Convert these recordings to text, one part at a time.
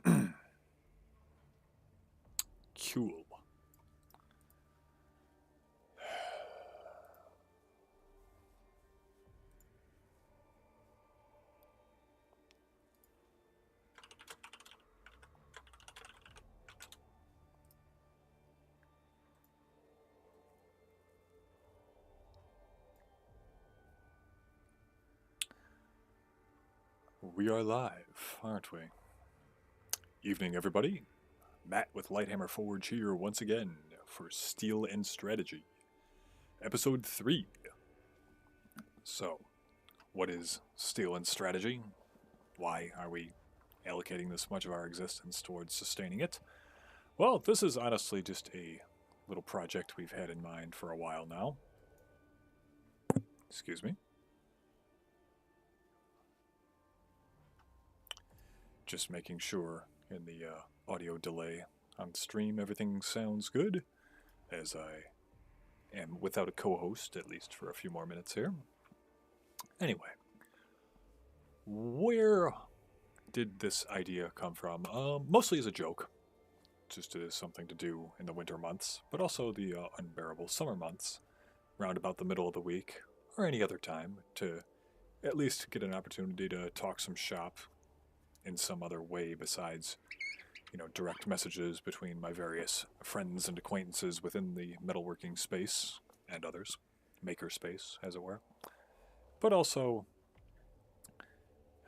Cool. We are live, aren't we? Evening, everybody. Matt with Lighthammer Forge here once again for Steel and Strategy, Episode 3. So, what is Steel and Strategy? Why are we allocating this much of our existence towards sustaining it? Well, this is honestly just a little project we've had in mind for a while now. Excuse me. Just making sure in the audio delay on stream everything sounds good, as I am without a co-host, at least for a few more minutes here. Anyway, where did this idea come from? Mostly as a joke, just as something to do in the winter months, but also the unbearable summer months, round about the middle of the week, or any other time, to at least get an opportunity to talk some shop in some other way besides, direct messages between my various friends and acquaintances within the metalworking space and others, maker space, as it were. But also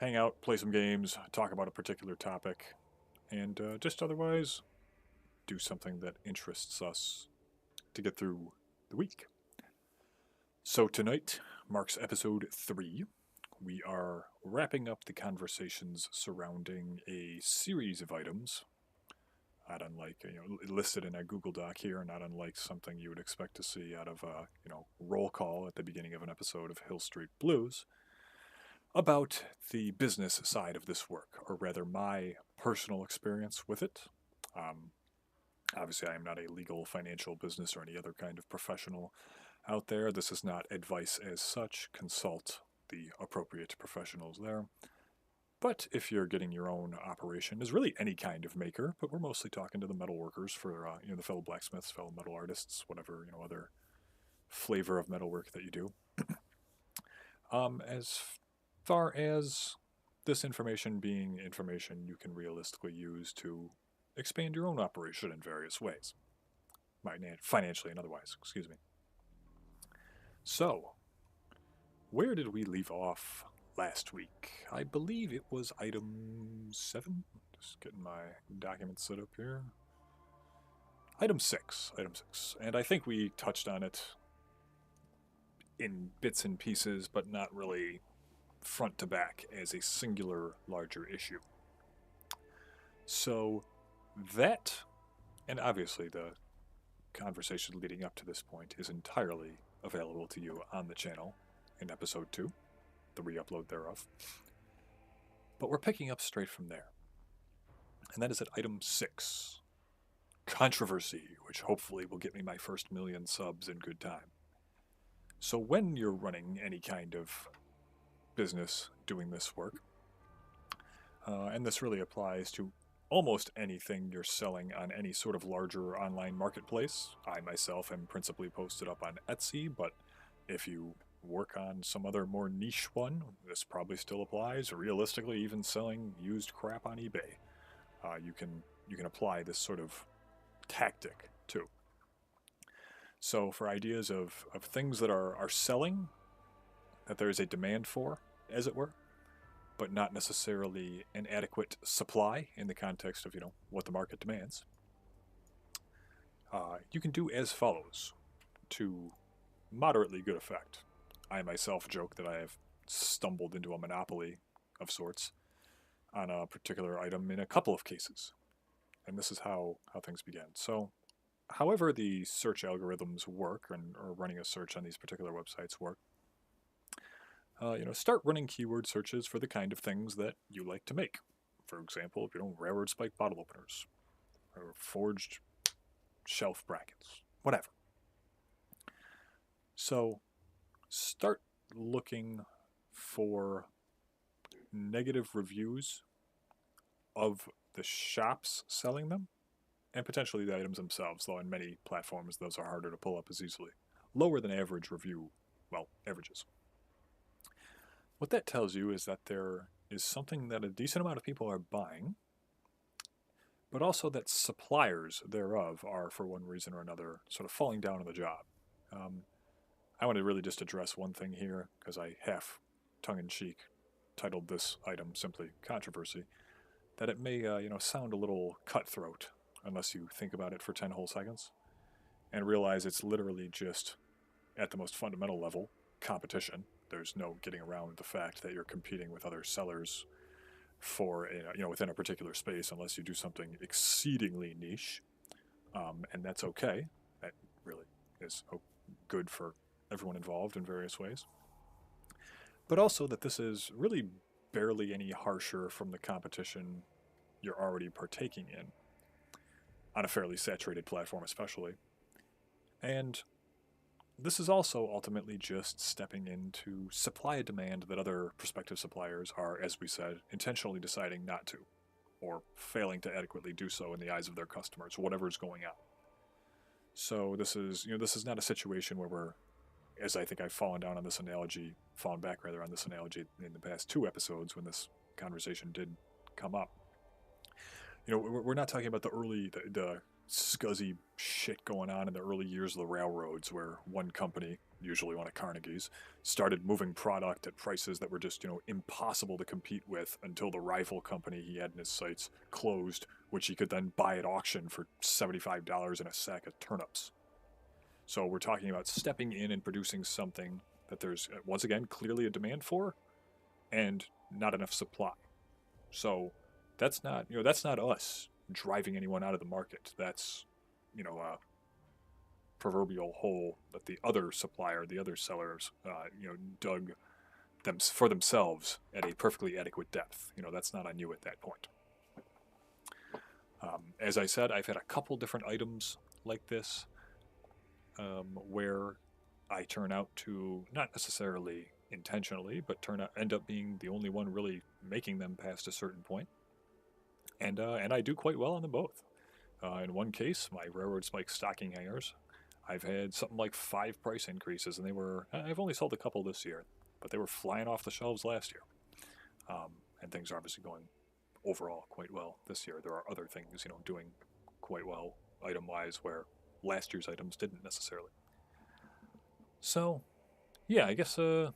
hang out, play some games, talk about a particular topic, and just otherwise do something that interests us to get through the week. So tonight marks episode 3. We are wrapping up the conversations surrounding a series of items, not unlike, listed in a Google Doc here, not unlike something you would expect to see out of a, roll call at the beginning of an episode of Hill Street Blues, about the business side of this work, or rather my personal experience with it. Obviously, I am not a legal, financial, business, or any other kind of professional out there. This is not advice as such. Consult the appropriate professionals there. But if you're getting your own operation, is really any kind of maker, but we're mostly talking to the metal workers for, the fellow blacksmiths, fellow metal artists, whatever, other flavor of metalwork that you do. As far as this information being information you can realistically use to expand your own operation in various ways, financially and otherwise, excuse me. So, where did we leave off last week? I believe it was item 7. Just getting my document set up here. Item 6. And I think we touched on it in bits and pieces, but not really front to back as a singular larger issue. So that, and obviously the conversation leading up to this point, is entirely available to you on the channel in episode 2, the re-upload thereof. But we're picking up straight from there. And that is at item 6. Controversy, which hopefully will get me my first 1,000,000 subs in good time. So when you're running any kind of business doing this work, and this really applies to almost anything you're selling on any sort of larger online marketplace. I myself am principally posted up on Etsy, but if you work on some other more niche one, this probably still applies. Realistically, even selling used crap on eBay, you can apply this sort of tactic too. So for ideas of things that are selling, that there is a demand for, as it were, but not necessarily an adequate supply in the context of, what the market demands, you can do as follows to moderately good effect. I myself joke that I have stumbled into a monopoly of sorts on a particular item in a couple of cases. And this is how things begin. So, however the search algorithms work, or running a search on these particular websites work, start running keyword searches for the kind of things that you like to make. For example, railroad spike bottle openers, or forged shelf brackets, whatever. So, start looking for negative reviews of the shops selling them, and potentially the items themselves, though on many platforms those are harder to pull up as easily. Lower than average review, well, averages. What that tells you is that there is something that a decent amount of people are buying, but also that suppliers thereof are, for one reason or another, sort of falling down on the job. Um, I want to really just address one thing here, because I half tongue-in-cheek titled this item simply controversy, that it may sound a little cutthroat unless you think about it for 10 whole seconds and realize it's literally just, at the most fundamental level, competition. There's no getting around the fact that you're competing with other sellers for within a particular space unless you do something exceedingly niche, and that's okay. That really is good for everyone involved in various ways. But also that this is really barely any harsher from the competition you're already partaking in, on a fairly saturated platform especially. And this is also ultimately just stepping into supply and demand that other prospective suppliers are, as we said, intentionally deciding not to, or failing to adequately do so in the eyes of their customers, whatever's going on. So this is not a situation where we're, as I think I've fallen back rather on this analogy in the past 2 episodes when this conversation did come up. We're not talking about the scuzzy shit going on in the early years of the railroads where one company, usually one of Carnegie's, started moving product at prices that were just, impossible to compete with until the rival company he had in his sights closed, which he could then buy at auction for $75 in a sack of turnips. So we're talking about stepping in and producing something that there's, once again, clearly a demand for and not enough supply. So that's not us driving anyone out of the market. That's, a proverbial hole that the other supplier, the other sellers, dug for themselves at a perfectly adequate depth. That's not on you at that point. As I said, I've had a couple different items like this where I turn out to, not necessarily intentionally, but end up being the only one really making them past a certain point. And I do quite well on them both. In one case, my railroad spike stocking hangers, I've had something like 5 price increases, and I've only sold a couple this year, but they were flying off the shelves last year. And things are obviously going overall quite well this year. There are other things, doing quite well item-wise where last year's items didn't necessarily. So, yeah, I guess, sorry,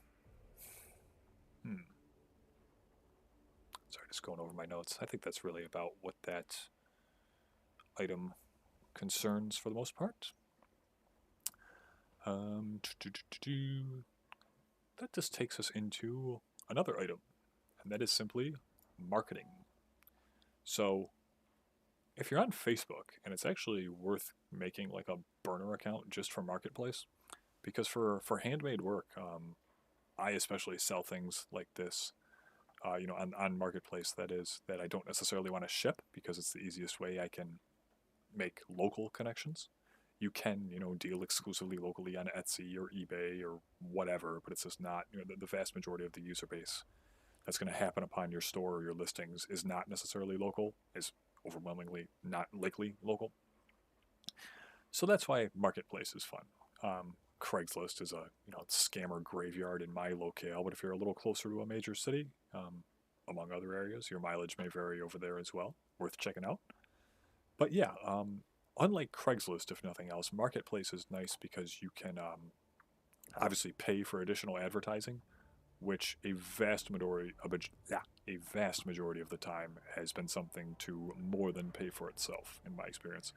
just going over my notes. I think that's really about what that item concerns for the most part. That just takes us into another item, and that is simply marketing. So, if you're on Facebook, and it's actually worth making like a burner account just for Marketplace, because for handmade work, I especially sell things like this, on Marketplace, that I don't necessarily want to ship because it's the easiest way I can make local connections. You can, deal exclusively locally on Etsy or eBay or whatever, but it's just not, the vast majority of the user base that's going to happen upon your store or your listings is not necessarily local, is overwhelmingly not likely local. So that's why Marketplace is fun. Craigslist is a scammer graveyard in my locale, but if you're a little closer to a major city, among other areas, your mileage may vary over there as well. Worth checking out. But yeah, unlike Craigslist, if nothing else, Marketplace is nice because you can obviously pay for additional advertising, which a vast majority of the time has been something to more than pay for itself, in my experience.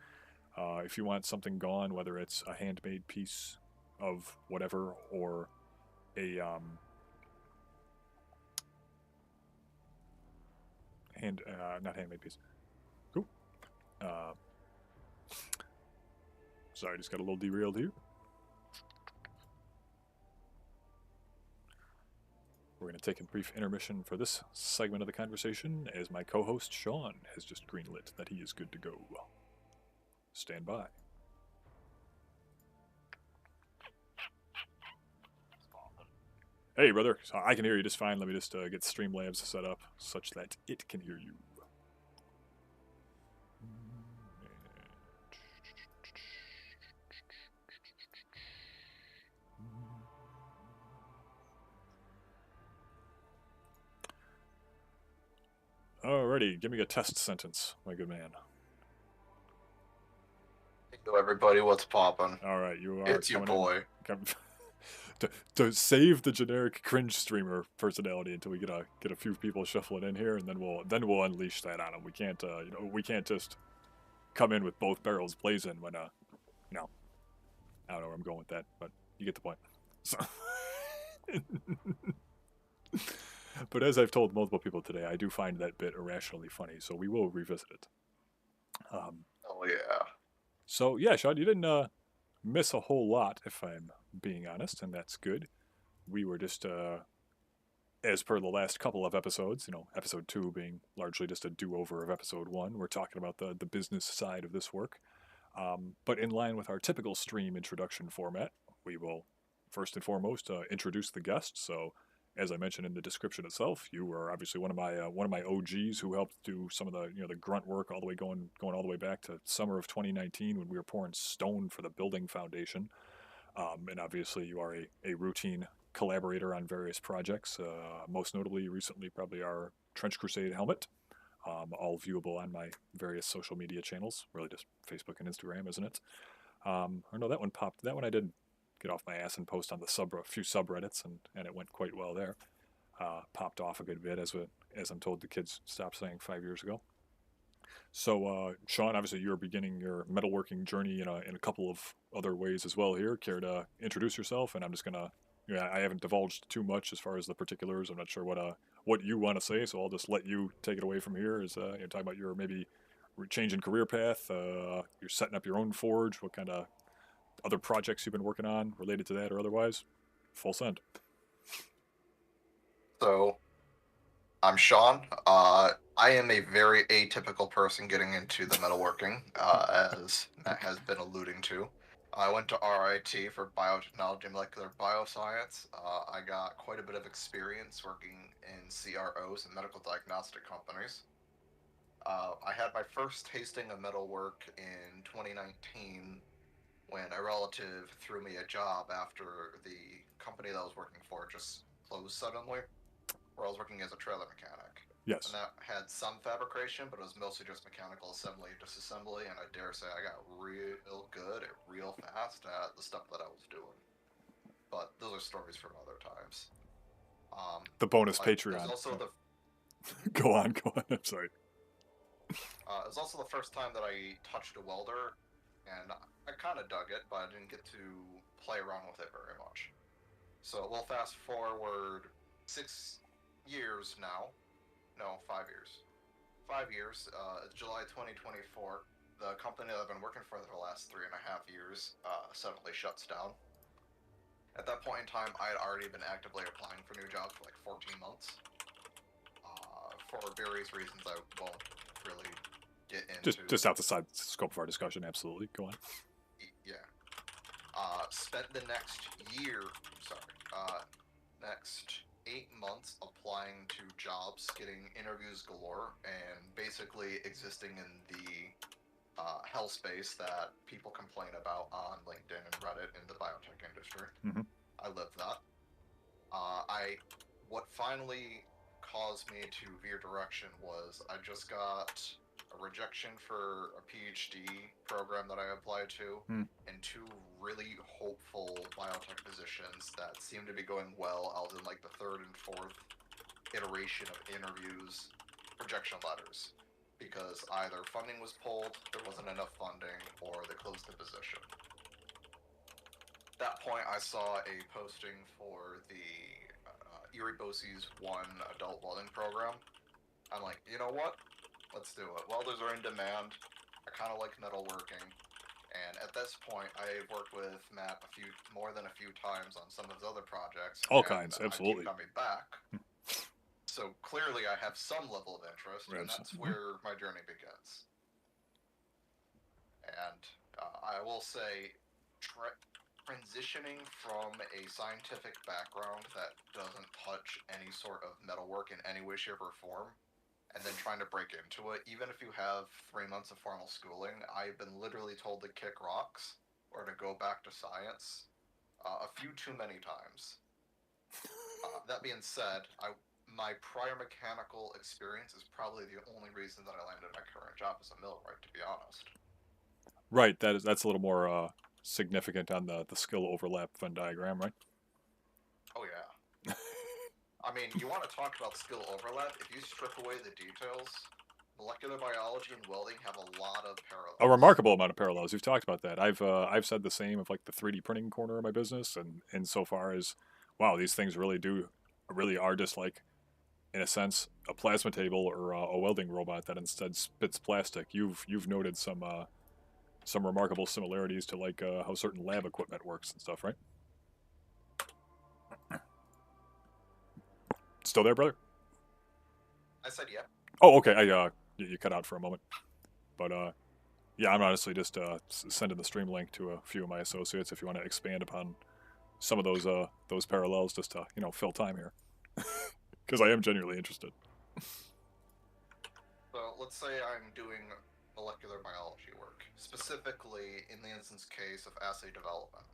If you want something gone, whether it's a handmade piece of whatever or a not handmade piece. Cool. Sorry, just got a little derailed here. We're going to take a brief intermission for this segment of the conversation as my co-host Shawn has just greenlit that he is good to go. Stand by. Hey, brother. So I can hear you just fine. Let me just get Streamlabs set up such that it can hear you. Alrighty, give me a test sentence, my good man. Yo, everybody, what's poppin'? All right, you are It's your coming in. boy. Come, to save the generic cringe streamer personality until we get a few people shuffling in here, and then we'll unleash that on them. We can't we can't just come in with both barrels blazing when no, I don't know where I'm going with that, but you get the point. So, but as I've told multiple people today, I do find that bit irrationally funny, so we will revisit it. Um, Oh yeah. so yeah, Shawn, you didn't miss a whole lot, if I'm being honest, and that's good. We were just as per the last couple of episodes, episode 2 being largely just a do-over of episode 1, we're talking about the business side of this work. But in line with our typical stream introduction format, we will first and foremost introduce the guest. So, as I mentioned in the description itself, you were obviously one of my OGs who helped do some of the the grunt work all the way going all the way back to summer of 2019 when we were pouring stone for the building foundation. And obviously, you are a routine collaborator on various projects. Most notably, recently, probably our Trench Crusade helmet, all viewable on my various social media channels. Really, just Facebook and Instagram, isn't it? Or no, that one popped. That one I did get off my ass and post on a few subreddits, and it went quite well there. Popped off a good bit, as I'm told the kids stopped saying 5 years ago. So, Shawn, obviously you're beginning your metalworking journey in a couple of other ways as well here. Care to introduce yourself? And I'm just gonna, I haven't divulged too much as far as the particulars. I'm not sure what you want to say, so I'll just let you take it away from here. Is you're talking about your maybe changing career path, you're setting up your own forge. What kind of other projects you've been working on related to that or otherwise? Full send. So I'm Shawn. I am a very atypical person getting into the metalworking, as Matt has been alluding to. I went to RIT for biotechnology and molecular bioscience. I got quite a bit of experience working in CROs and medical diagnostic companies. I had my first tasting of metalwork in 2019 when a relative threw me a job after the company that I was working for just closed suddenly, where I was working as a trailer mechanic. And Yes. that had some fabrication, but it was mostly just mechanical assembly and disassembly, and I dare say I got real good at real fast at the stuff that I was doing. But those are stories from other times. The bonus But it was Patreon. also the Go on, go on. I'm sorry. it was also the first time that I touched a welder, and I kind of dug it, but I didn't get to play around with it very much. So we'll fast forward 6 years now. No, 5 years. 5 years. It's July 2024. The company that I've been working for the last 3.5 years suddenly shuts down. At that point in time, I had already been actively applying for new jobs for like 14 months. For various reasons I won't really get into. Just outside the scope of our discussion, absolutely. Go on. Yeah. Spent the next year, sorry, next 8 months applying to jobs, getting interviews galore, and basically existing in the hell space that people complain about on LinkedIn and Reddit in the biotech industry. Mm-hmm. I lived that. What finally caused me to veer direction was I just got a rejection for a PhD program that I applied to, and two really hopeful biotech positions that seemed to be going well. I was in like the third and fourth iteration of interviews, rejection letters, because either funding was pulled, there wasn't enough funding, or they closed the position. At that point, I saw a posting for the Erie Bosie's One adult welding program. I'm like, you know what? Let's do it. Welders are in demand. I kind of like metalworking. And at this point, I've worked with Matt more than a few times on some of his other projects. All kinds, absolutely. I keep coming back. So clearly I have some level of interest, and that's where my journey begins. And I will say, transitioning from a scientific background that doesn't touch any sort of metalwork in any way, shape, or form, and then trying to break into it, even if you have 3 months of formal schooling, I've been literally told to kick rocks or to go back to science a few too many times. That being said, my prior mechanical experience is probably the only reason that I landed my current job as a millwright, to be honest. Right. That's a little more significant on the skill overlap Venn diagram, right? Oh yeah. I mean, you want to talk about skill overlap? If you strip away the details, molecular biology and welding have a lot of A parallels. remarkable amount of parallels. You've talked about that. I've said the same of like the 3D printing corner of my business, and insofar as, wow, these things really are just like, in a sense, a plasma table or a welding robot that instead spits plastic. You've noted some remarkable similarities to like how certain lab equipment works and stuff, right? Still there, brother? I said, yeah. Oh, okay. You cut out for a moment, but yeah, I'm honestly just sending the stream link to a few of my associates if you want to expand upon some of those parallels, just to fill time here, because I am genuinely interested. So let's say I'm doing molecular biology work, specifically in the instance case of assay development.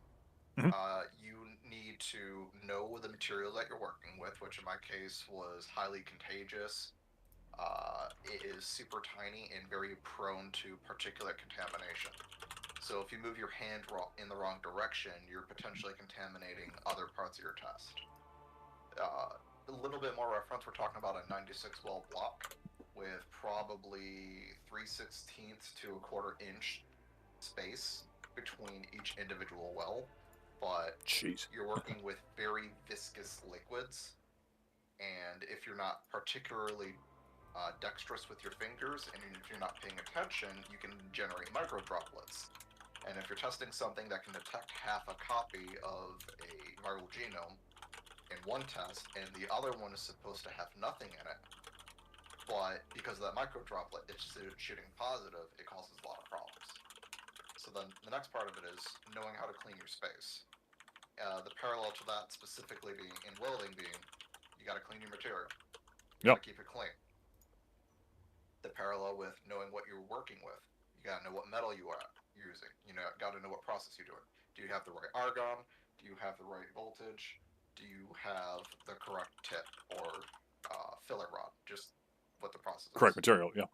Mm-hmm. You need to know the material that you're working with, which in my case was highly contagious. It is super tiny and very prone to particulate contamination. So if you move your hand in the wrong direction, you're potentially contaminating other parts of your test. A little bit more reference, we're talking about a 96 well block with probably 3/16 to a quarter-inch space between each individual well, but Jeez. you're working with very viscous liquids, and if you're not particularly dexterous with your fingers, and if you're not paying attention, you can generate micro droplets. And if you're testing something that can detect half a copy of a viral genome in one test, and the other one is supposed to have nothing in it, but because of that micro droplet, it's shooting positive, it causes a lot of problems. So then the next part of it is knowing how to clean your space. The parallel to that specifically being in welding being, you got to clean your material. You got to keep it clean. The parallel with knowing what you're working with. You got to know what metal you are using. You know, got to know what process you're doing. Do you have the right argon? Do you have the right voltage? Do you have the correct tip or filler rod? Just what the process Correct is. material, yeah.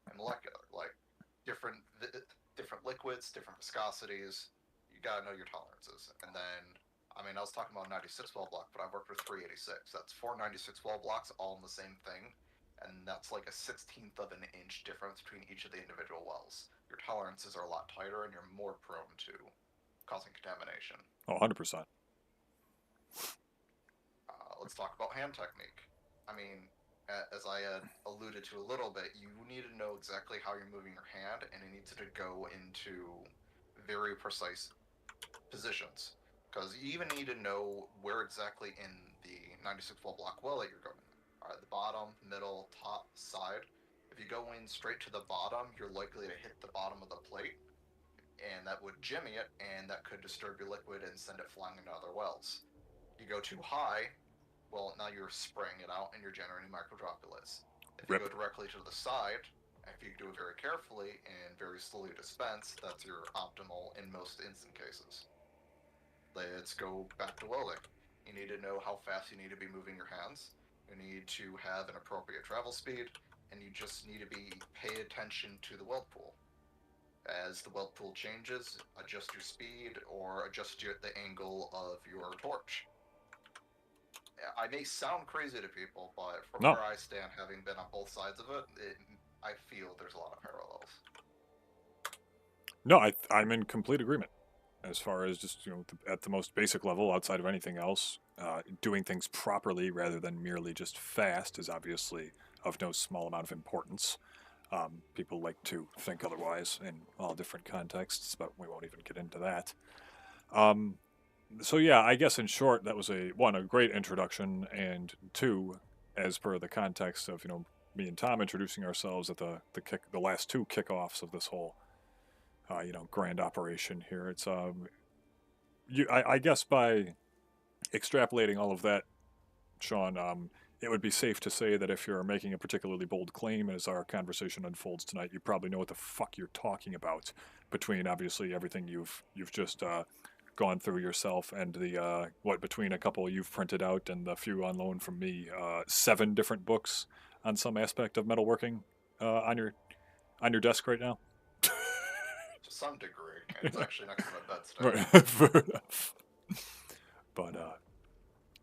And molecular, like different liquids, different viscosities. You got to know your tolerances. And then, I mean, I was talking about 96 well block, but I've worked with 386. That's 496 well blocks all in the same thing. And that's like a 16th of an inch difference between each of the individual wells. Your tolerances are a lot tighter and you're more prone to causing contamination. Oh, 100%. Let's talk about hand technique. I mean, as I had alluded to a little bit, you need to know exactly how you're moving your hand, and it needs to go into very precise positions. Because you even need to know where exactly in the 96 well block well that you're going. The bottom, middle, top, side. If you go in straight to the bottom, you're likely to hit the bottom of the plate, and that would jimmy it, and that could disturb your liquid and send it flying into other wells. You go too high, well, now you're spraying it out and you're generating microdroplets. If you Rip. go directly to the side, if you do it very carefully and very slowly dispense, that's your optimal in most instant cases. Let's go back to welding. You need to know how fast you need to be moving your hands. You need to have an appropriate travel speed, and you just need to pay attention to the weld pool. As the weld pool changes, adjust your speed or adjust the angle of your torch. I may sound crazy to people, but from where I stand, having been on both sides of it, I feel there's a lot of parallels. No, I'm in complete agreement. As far as just at the most basic level, outside of anything else, doing things properly rather than merely just fast is obviously of no small amount of importance. People like to think otherwise in all different contexts, but we won't even get into that. So yeah, I guess in short, that was a great introduction, and two, as per the context of me and Tom introducing ourselves at the last two kickoffs of this whole grand operation here. It's I guess by extrapolating all of that, Shawn, it would be safe to say that if you're making a particularly bold claim as our conversation unfolds tonight, you probably know what the fuck you're talking about. Between obviously everything you've just gone through yourself and the what between a couple you've printed out and the few on loan from me, 7 different books on some aspect of metalworking on your desk right now. To some degree, and it's actually next to my bed still. Right. Fair enough. But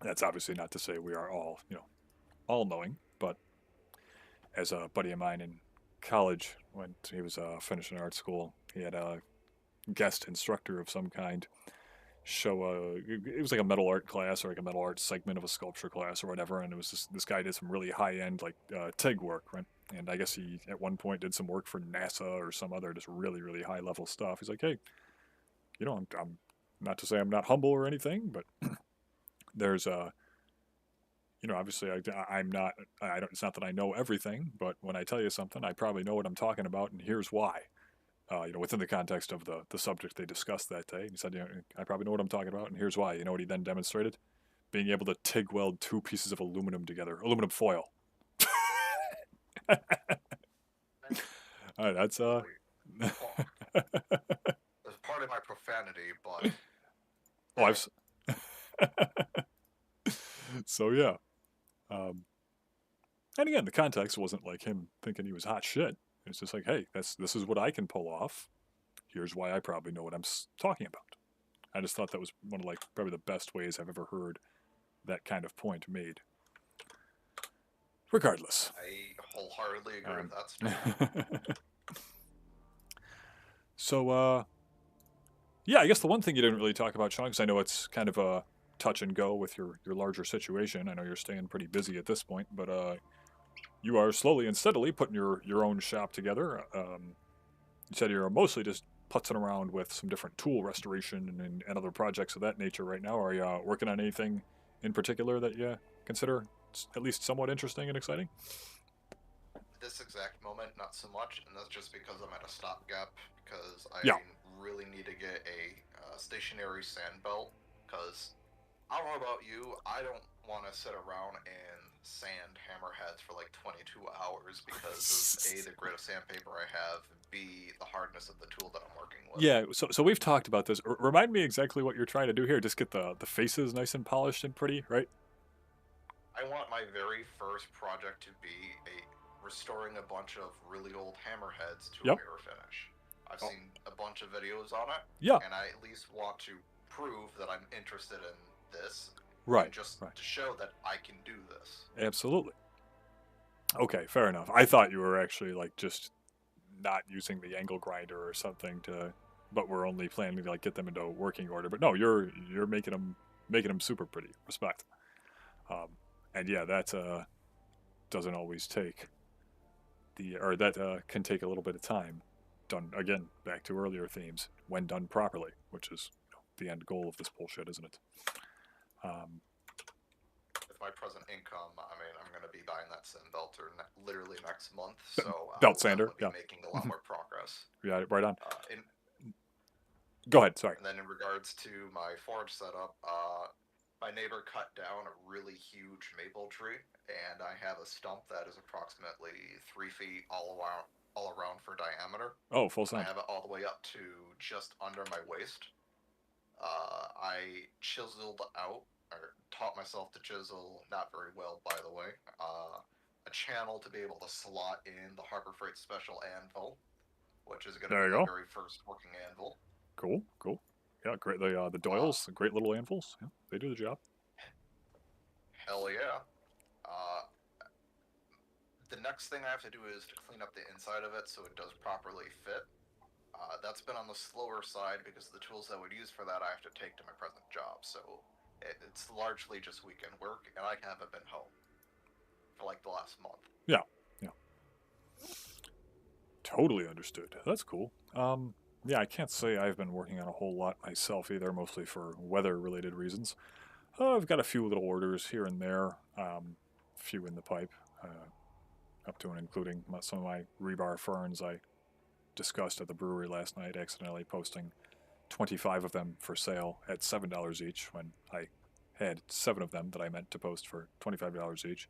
that's obviously not to say we are all, all knowing. But as a buddy of mine in college, when he was finishing art school, he had a guest instructor of some kind show it was like a metal art class or like a metal art segment of a sculpture class or whatever, and it was this guy did some really high end like TIG work, right? And I guess he at one point did some work for NASA or some other just really really high level stuff. He's like, hey, I'm not to say I'm not humble or anything, but there's obviously I'm not, I don't, it's not that I know everything, but when I tell you something, I probably know what I'm talking about, and here's why. Within the context of the subject they discussed that day. He said, I probably know what I'm talking about, and here's why. You know what he then demonstrated? Being able to TIG weld 2 pieces of aluminum together, aluminum foil. That's It's part of my profanity, but oh, so yeah. And again, the context wasn't like him thinking he was hot shit. It's just like, hey, this is what I can pull off. Here's why I probably know what I'm talking about. I just thought that was one of like probably the best ways I've ever heard that kind of point made. Regardless, I wholeheartedly agree with that statement. So, yeah, I guess the one thing you didn't really talk about, Shawn, because I know it's kind of a touch and go with your larger situation. I know you're staying pretty busy at this point, but you are slowly and steadily putting your own shop together. You said you're mostly just putzing around with some different tool restoration and other projects of that nature right now. Are you working on anything in particular that you consider at least somewhat interesting and exciting? This exact moment, not so much, and that's just because I'm at a stopgap, because I Yeah. really need to get a stationary sand belt, because I don't know about you, I don't want to sit around and sand hammerheads for like 22 hours because of A, the grit of sandpaper I have, B, the hardness of the tool that I'm working with. Yeah, so we've talked about this. Remind me exactly what you're trying to do here. Just get the faces nice and polished and pretty, right? I want my very first project to be restoring a bunch of really old hammerheads to a mirror finish. I've seen a bunch of videos on it, and I at least want to prove that I'm interested in this, right? Just to show that I can do this. Absolutely. Okay, fair enough. I thought you were actually like just not using the angle grinder or something but we're only planning to like get them into working order. But no, you're making them super pretty. Respect. And yeah, that doesn't always take that can take a little bit of time. Done again, back to earlier themes, when done properly, which is the end goal of this bullshit, isn't it? With my present income, I mean, I'm going to be buying that sand belter literally next month, so belt sander, I'll be making a lot more progress. Yeah, right on. Go ahead, sorry. And then in regards to my forge setup, my neighbor cut down a really huge maple tree, and I have a stump that is approximately 3 feet all around for diameter. Oh, full size. I have it all the way up to just under my waist. I chiseled out, or taught myself to chisel, not very well, by the way, a channel to be able to slot in the Harbor Freight Special anvil, which is going to be my very first working anvil. Cool. Yeah, great. The Doyles, great little anvils. Yeah, they do the job. Hell yeah. The next thing I have to do is to clean up the inside of it so it does properly fit. That's been on the slower side because the tools I would use for that I have to take to my present job. So it's largely just weekend work, and I haven't been home for like the last month. Yeah. Totally understood. That's cool. Yeah, I can't say I've been working on a whole lot myself either, mostly for weather-related reasons. I've got a few little orders here and there, a few in the pipe, up to and including some of my rebar ferns I discussed at the brewery last night, accidentally posting 25 of them for sale at $7 each when I had 7 of them that I meant to post for $25 each.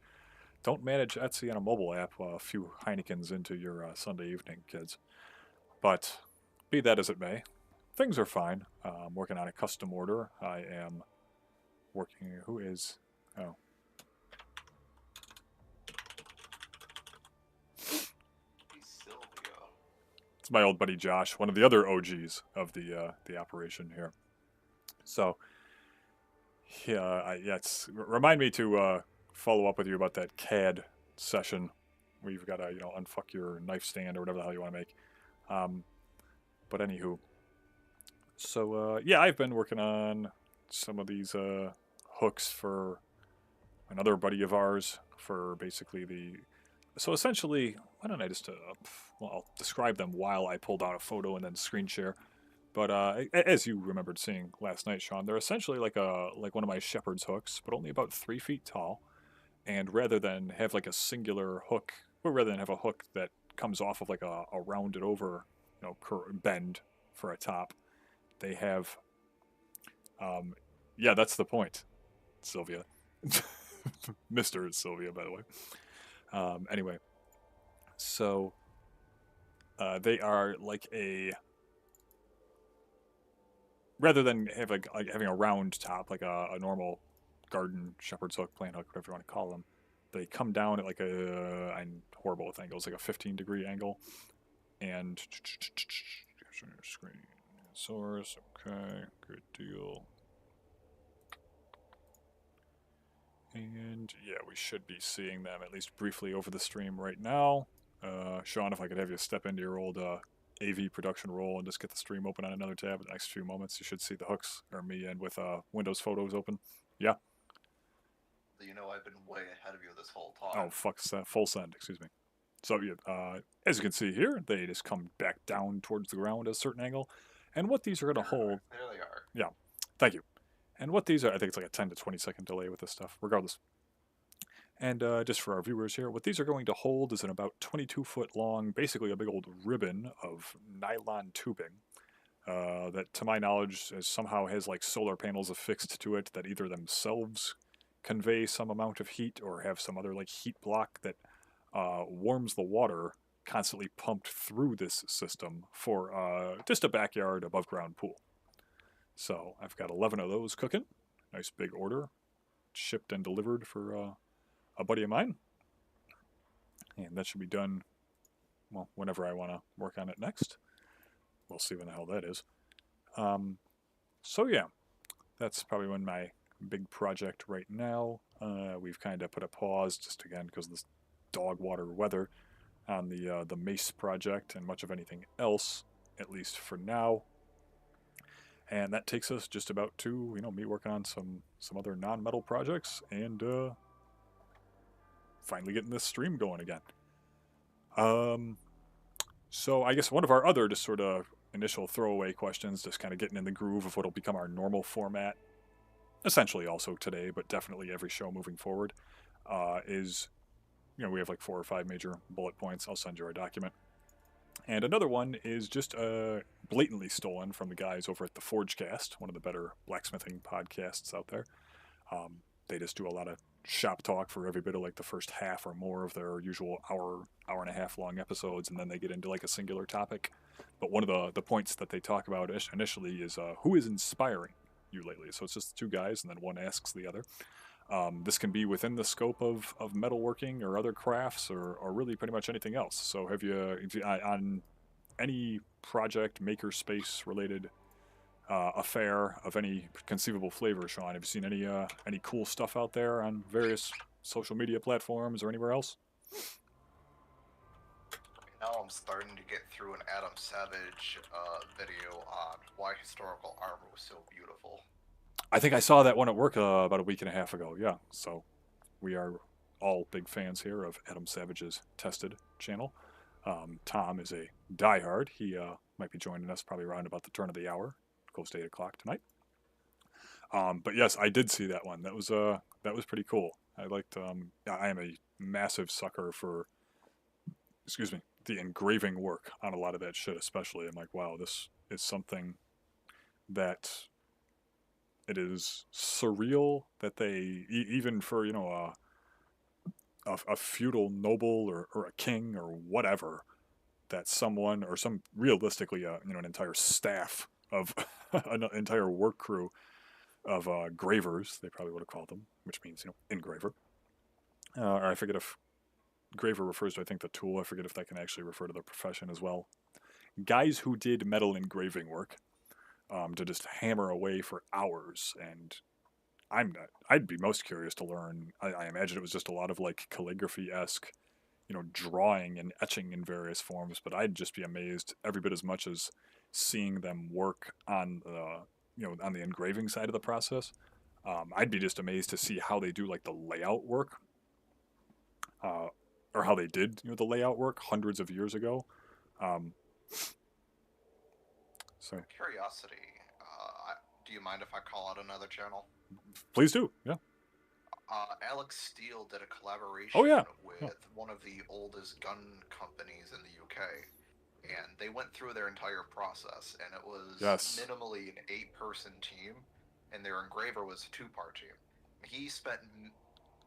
Don't manage Etsy on a mobile app a few Heinekens into your Sunday evening, kids. But be that as it may, things are fine. I'm working on a custom order. I am working. Who is? Oh, Sylvia. it's my old buddy Josh, one of the other OGs of the operation here. So, yeah, remind me to follow up with you about that CAD session where you've got to unfuck your knife stand or whatever the hell you want to make. But anywho, so yeah, I've been working on some of these hooks for another buddy of ours for basically the. So essentially, why don't I just well, I'll describe them while I pull down a photo and then screen share. But as you remembered seeing last night, Shawn, they're essentially like one of my shepherd's hooks, but only about 3 feet tall. And rather than have like a singular hook, or rather than have a hook that comes off of like a rounded over, bend for a top, they have. Yeah, that's the point, Sylvia. Mr. Sylvia, by the way. Anyway, so they are like a. Rather than have like having a round top like a normal garden shepherd's hook, plant hook, whatever you want to call them, they come down at like I'm horrible with angles, like a 15-degree angle, and screen source. Okay, good deal. And yeah, we should be seeing them at least briefly over the stream right now. Shawn, if I could have you step into your old AV production role and just get the stream open on another tab in the next few moments, you should see the hooks, or me, and with Windows Photos open. Yeah. I've been way ahead of you this whole time. Oh, fuck, full send, excuse me. So, yeah, as you can see here, they just come back down towards the ground at a certain angle. And what these are going to hold... There they are. Yeah, thank you. And what these are, I think it's like a 10 to 20 second delay with this stuff, regardless. And just for our viewers here, what these are going to hold is an about 22-foot long, basically a big old ribbon of nylon tubing that, to my knowledge, somehow has like solar panels affixed to it that either themselves convey some amount of heat or have some other like heat block that warms the water constantly pumped through this system for just a backyard above ground pool. So I've got 11 of those cooking. Nice big order, shipped and delivered for a buddy of mine. And that should be done, well, whenever I want to work on it next. We'll see when the hell that is. So yeah, that's probably when my big project right now. We've kind of put a pause just again because of this dog water weather on the mace project and much of anything else, at least for now. And that takes us just about to me working on some other non-metal projects and finally getting this stream going again. So I guess one of our other just sort of initial throwaway questions, just kind of getting in the groove of what'll become our normal format, essentially also today, but definitely every show moving forward, is, we have like 4 or 5 major bullet points. I'll send you our document. And another one is just blatantly stolen from the guys over at the Forgecast, one of the better blacksmithing podcasts out there. They just do a lot of shop talk for every bit of like the first half or more of their usual hour and a half long episodes, and then they get into like a singular topic. But one of the points that they talk about initially is who is inspiring you lately. So it's just 2 guys, and then one asks the other. This can be within the scope of metalworking or other crafts or really pretty much anything else. So have you on any project, makerspace related affair of any conceivable flavor, Shawn, have you seen any cool stuff out there on various social media platforms or anywhere else? Now I'm starting to get through an Adam Savage video on why historical armor was so beautiful. I think I saw that one at work about a week and a half ago. Yeah, so we are all big fans here of Adam Savage's Tested channel. Tom is a diehard. He might be joining us probably around about the turn of the hour, close to 8 o'clock tonight. But yes, I did see that one. That was pretty cool. I liked. I am a massive sucker for, the engraving work on a lot of that shit. Especially, I'm like, wow, this is something that it is surreal that they even for a feudal noble or a king or whatever, that someone or some realistically an entire staff of an entire work crew of gravers. They probably would have called them, which means engraver. Or I forget if graver refers to, I think, the tool. I forget if that can actually refer to the profession as well. Guys who did metal engraving work, to just hammer away for hours. And I'd be most curious to learn. I imagine it was just a lot of like calligraphy esque, drawing and etching in various forms. But I'd just be amazed every bit as much as seeing them work on the on the engraving side of the process. I'd be just amazed to see how they do like the layout work, uh, or how they did the layout work hundreds of years ago. Um, so Curiosity. Do you mind if I call out another channel? please do, yeah. Alex Steele did a Oh collaboration yeah, yeah. with one of the oldest gun companies in the UK, and they went through their entire process, and it was Yes. minimally an 8-person team, and their engraver was a 2-part team. He spent,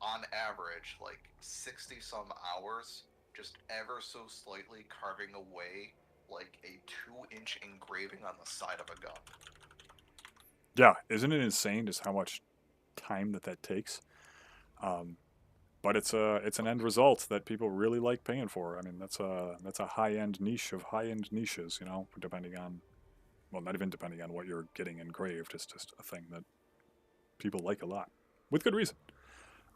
on average, like 60 some hours just ever so slightly carving away like a 2-inch engraving on the side of a gun. Yeah, isn't it insane just how much time that takes? Um, but it's an end result that people really like paying for. I mean, that's a high end niche of high end niches. Depending on, well, not even depending on what you're getting engraved. It's just a thing that people like a lot, with good reason.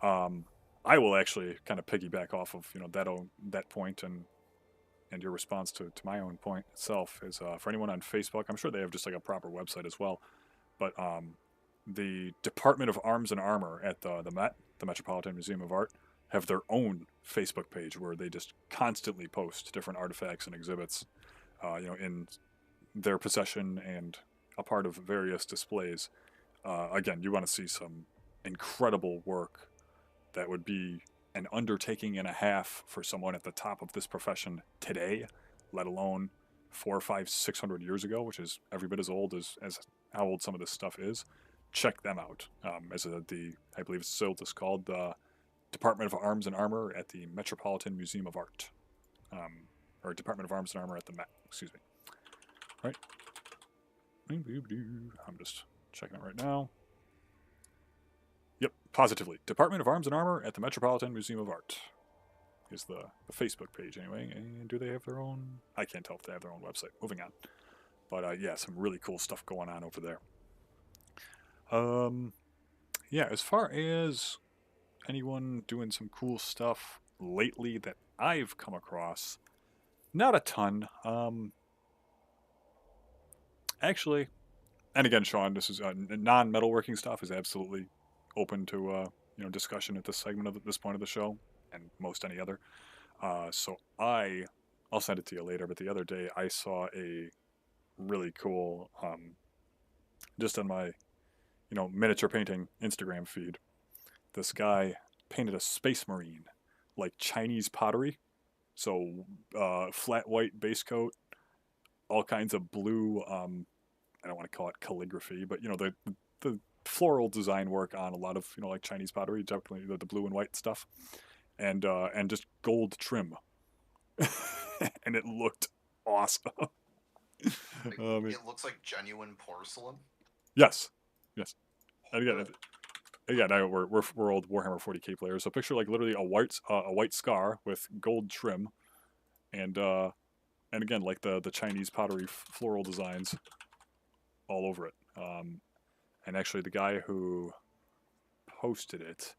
Um, I will actually kind of piggyback off of that point and your response to my own point itself is, for anyone on Facebook, I'm sure they have just like a proper website as well. But the Department of Arms and Armor at the Met, the Metropolitan Museum of Art, have their own Facebook page where they just constantly post different artifacts and exhibits, in their possession and a part of various displays. Again, you want to see some incredible work that would be an undertaking and a half for someone at the top of this profession today, let alone 400, 500, 600 years ago, which is every bit as old as how old some of this stuff is. Check them out. I believe it's still just called the Department of Arms and Armor at the Metropolitan Museum of Art, or Department of Arms and Armor at the Met. Excuse me. Right. I'm just checking it right now. Yep, positively. Department of Arms and Armor at the Metropolitan Museum of Art is the Facebook page anyway. And do they have their own? I can't tell if they have their own website. Moving on. But yeah, some really cool stuff going on over there. Yeah, as far as anyone doing some cool stuff lately that I've come across, not a ton. Actually, and again, Shawn, this is non-metalworking stuff is absolutely open to discussion at this segment of this point of the show and most any other. So I'll send it to you later. But the other day I saw a really cool, just on my miniature painting Instagram feed. This guy painted a space marine, like Chinese pottery. So flat white base coat, all kinds of blue. I don't want to call it calligraphy, but the floral design work on a lot of like Chinese pottery, definitely the blue and white stuff, and just gold trim, and it looked awesome. Like, it looks like genuine porcelain. Yes, yes. And again, we're old Warhammer 40k players, so picture like literally a white scar with gold trim, and again like the Chinese pottery floral designs all over it. And actually, the guy who posted it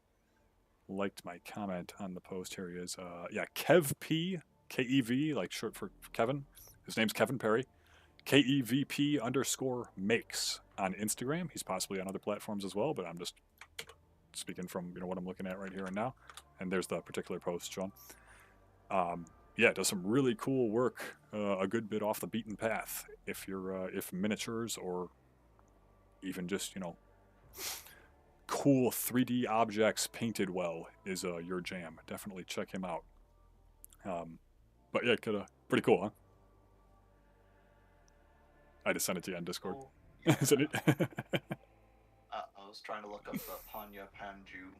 liked my comment on the post. Here he is. Yeah, Kev P, KEV, like short for Kevin. His name's Kevin Perry. KEVP _makes on Instagram. He's possibly on other platforms as well, but I'm just speaking from what I'm looking at right here and now. And there's the particular post, Shawn. Yeah, does some really cool work, a good bit off the beaten path. If you're if miniatures or even just cool 3D objects painted well is your jam, definitely check him out. But yeah, pretty cool, huh? I just sent it to you on Discord. Oh, yeah. Isn't it? I was trying to look up the Panya Panju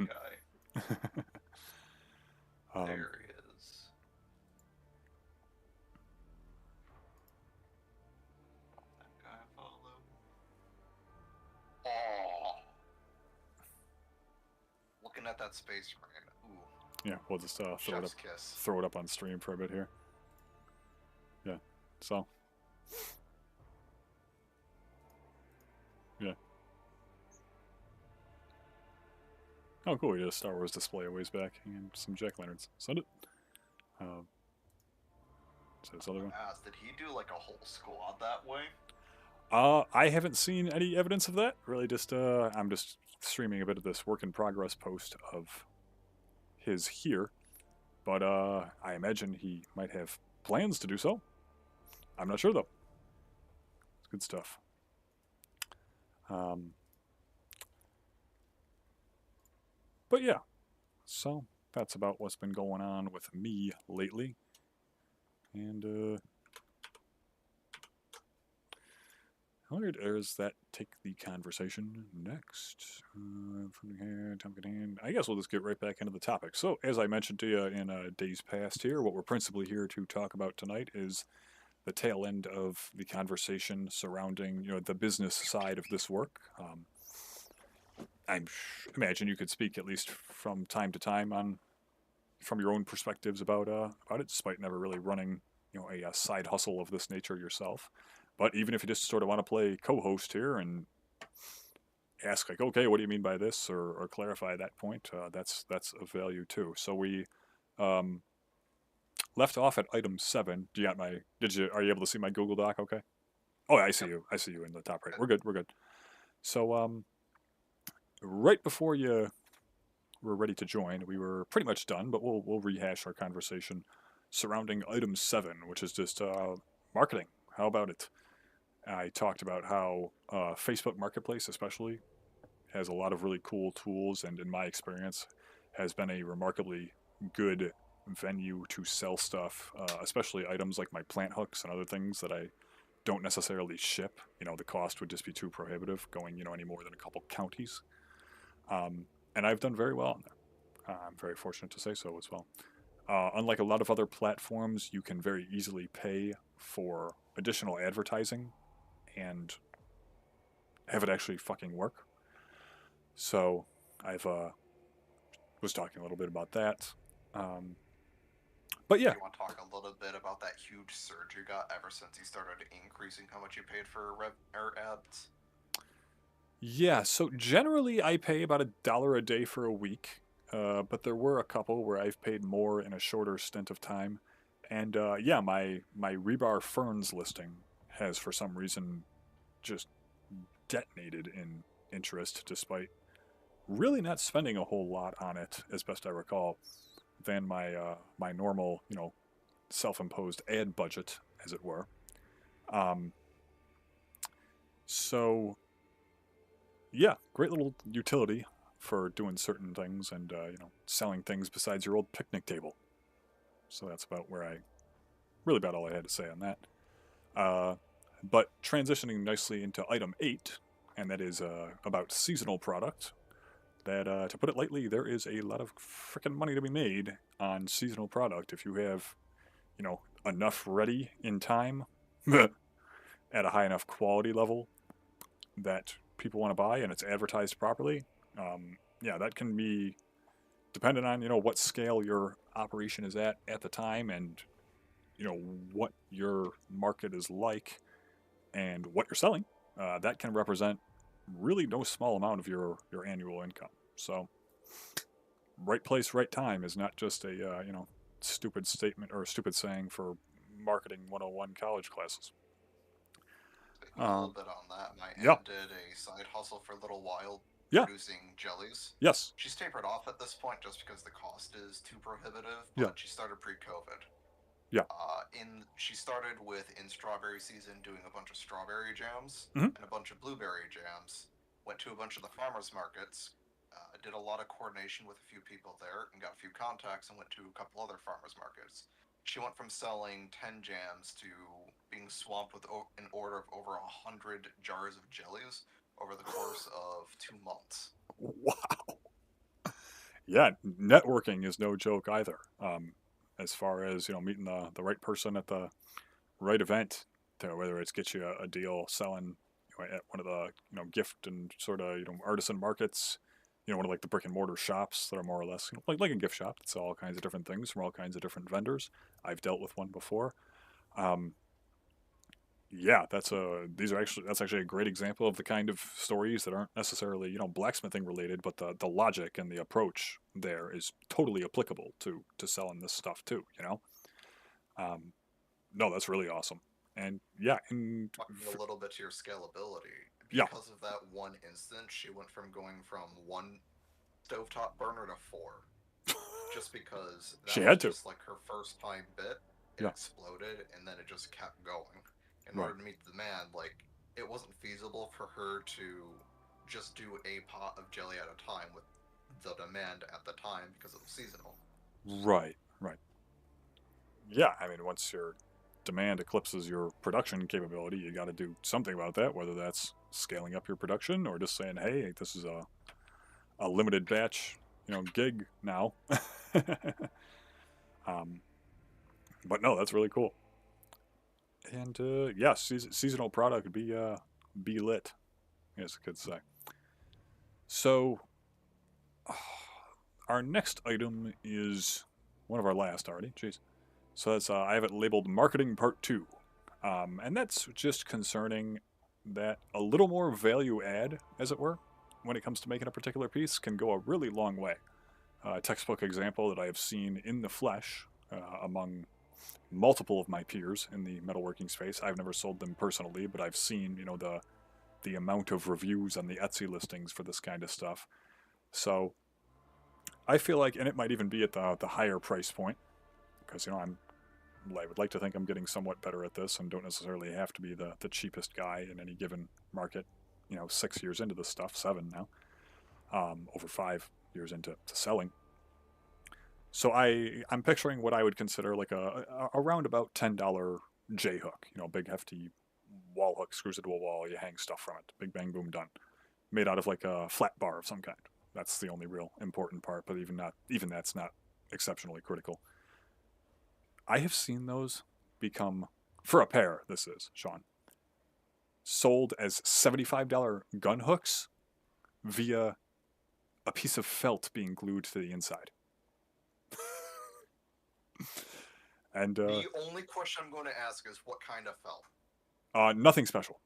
guy. There he is. That at that space marine. Ooh. Yeah, we'll just Chef's kiss. throw it up on stream for a bit here. Yeah. So. Yeah. Oh, cool. You had a Star Wars display a ways back and some jack-o'-lanterns. Send it. So this other one. Did he do like a whole squad that way? I haven't seen any evidence of that. Really, just I'm just streaming a bit of this work in progress post of his here, but I imagine he might have plans to do so. I'm not sure though. It's good stuff. But yeah, so that's about what's been going on with me lately, and I wondered, does that take the conversation next? I guess we'll just get right back into the topic. So, as I mentioned to you in days past here, what we're principally here to talk about tonight is the tail end of the conversation surrounding, the business side of this work. I imagine you could speak at least from time to time from your own perspectives about it, despite never really running, a side hustle of this nature yourself. But even if you just sort of want to play co-host here and ask like, okay, what do you mean by this, or clarify that point, that's of value too. So we left off at item 7. Do you got my? Are you able to see my Google Doc? Okay. Oh, I see you. I see you in the top right. We're good. We're good. So right before you were ready to join, we were pretty much done, but we'll rehash our conversation surrounding item 7, which is just marketing. How about it? I talked about how Facebook Marketplace especially has a lot of really cool tools, and in my experience has been a remarkably good venue to sell stuff, especially items like my plant hooks and other things that I don't necessarily ship. The cost would just be too prohibitive going, any more than a couple counties. And I've done very well on there. I'm very fortunate to say so as well. Unlike a lot of other platforms, you can very easily pay for additional advertising and have it actually fucking work. So I've was talking a little bit about that. But yeah. Do you want to talk a little bit about that huge surge you got ever since you started increasing how much you paid for ads? Yeah, so generally I pay about $1 a day for a week, but there were a couple where I've paid more in a shorter stint of time. And yeah, my Rebar Ferns listing has for some reason just detonated in interest, despite really not spending a whole lot on it, as best I recall, than my my normal, self-imposed ad budget, as it were. So yeah, great little utility for doing certain things and selling things besides your old picnic table. So that's about about all I had to say on that. But transitioning nicely into item 8, and that is about seasonal product. That, to put it lightly, there is a lot of freaking money to be made on seasonal product if you have, enough ready in time at a high enough quality level that people want to buy and it's advertised properly. Yeah, that can be dependent on what scale your operation is at the time, and what your market is like and what you're selling. That can represent really no small amount of your annual income. So right place, right time is not just a stupid statement or a stupid saying for marketing 101 college classes. A little bit on that. My yeah. aunt did a side hustle for a little while, Yeah. producing jellies. Yes. She's tapered off at this point just because the cost is too prohibitive, but she started pre-COVID. Yeah. She started in strawberry season doing a bunch of strawberry jams and a bunch of blueberry jams. Went to a bunch of the farmers markets, did a lot of coordination with a few people there, and got a few contacts, and went to a couple other farmers markets. She went from selling 10 jams to being swamped with an order of over 100 jars of jellies over the course of 2 months. Wow. Yeah, networking is no joke either. As far as meeting the right person at the right event, whether it's get you a deal selling at one of the gift and sort of artisan markets, one of like the brick and mortar shops that are more or less like a gift shop. It's all kinds of different things from all kinds of different vendors. I've dealt with one before. Um, yeah, that's actually a great example of the kind of stories that aren't necessarily blacksmithing related, but the logic and the approach there is totally applicable to selling this stuff too. Um, no, that's really awesome. And yeah, and Talking a little bit to your scalability. yeah, Because of that one instance, she went from going from one stovetop burner to four. Just because she that was had to. just like her first time bit, it Yeah, exploded and then it just kept going. In right. order to meet the demand, like it wasn't feasible for her to just do a pot of jelly at a time with the demand at the time because it was seasonal. Right, right. Yeah, I mean, once your demand eclipses your production capability, you got to do something about that, whether that's scaling up your production or just saying, hey, this is a limited batch, gig now. um, but no, that's really cool. And yeah, seasonal product would be lit, as I could say. So our next item is one of our last already. Jeez. So that's I have it labeled Marketing Part 2. And that's just concerning that a little more value add, as it were, when it comes to making a particular piece can go a really long way. A textbook example that I have seen in the flesh among multiple of my peers in the metalworking space. I've never sold them personally, but I've seen, the amount of reviews on the Etsy listings for this kind of stuff. So I feel like, and it might even be at the higher price point, because I would like to think I'm getting somewhat better at this and don't necessarily have to be the cheapest guy in any given market. 6 years into this stuff, 7 now, over 5 years into selling. So I'm picturing what I would consider like a around about $10 J hook. Big hefty wall hook screws it to a wall. You hang stuff from it. Big bang boom done. Made out of like a flat bar of some kind. That's the only real important part, but even that's not exceptionally critical. I have seen those become, for a pair, this is, Shawn, sold as $75 gun hooks via a piece of felt being glued to the inside. And The only question I'm going to ask is what kind of felt? nothing special.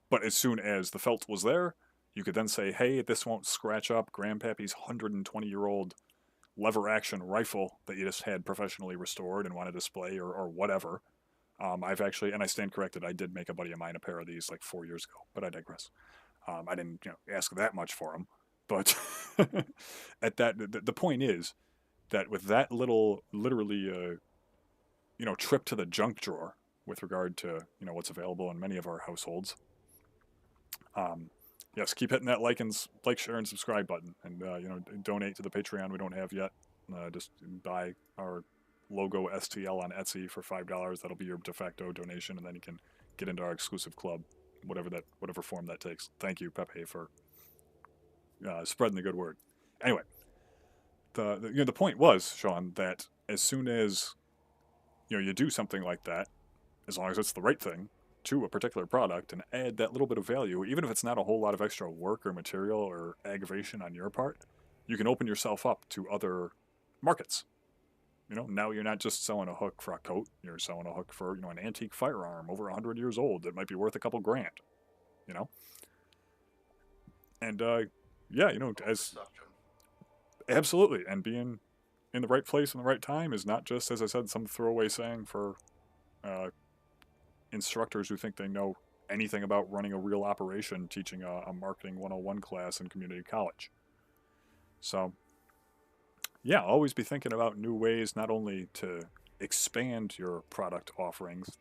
But as soon as the felt was there, you could then say, hey, this won't scratch up Grandpappy's 120-year-old lever action rifle that you just had professionally restored and want to display or whatever. I've actually, and I stand corrected, I did make a buddy of mine a pair of these like 4 years ago, but I digress. I didn't ask that much for them. But at that, the point is that with that little, literally, trip to the junk drawer with regard to what's available in many of our households. Yes, keep hitting that like, share, and subscribe button, and donate to the Patreon we don't have yet. Just buy our logo STL on Etsy for $5. That'll be your de facto donation, and then you can get into our exclusive club, whatever form that takes. Thank you, Pepe, for spreading the good word. Anyway, the point was, Shawn, that as soon as you do something like that, as long as it's the right thing to a particular product and add that little bit of value, even if it's not a whole lot of extra work or material or aggravation on your part, you can open yourself up to other markets. Now you're not just selling a hook for a coat, you're selling a hook for, an antique firearm over 100 years old that might be worth a couple grand, you know? And, yeah, as Perception. absolutely. And being in the right place in the right time is not just, as I said, some throwaway saying for uh, instructors who think they know anything about running a real operation teaching a marketing 101 class in community college. So, yeah, always be thinking about new ways not only to expand your product offerings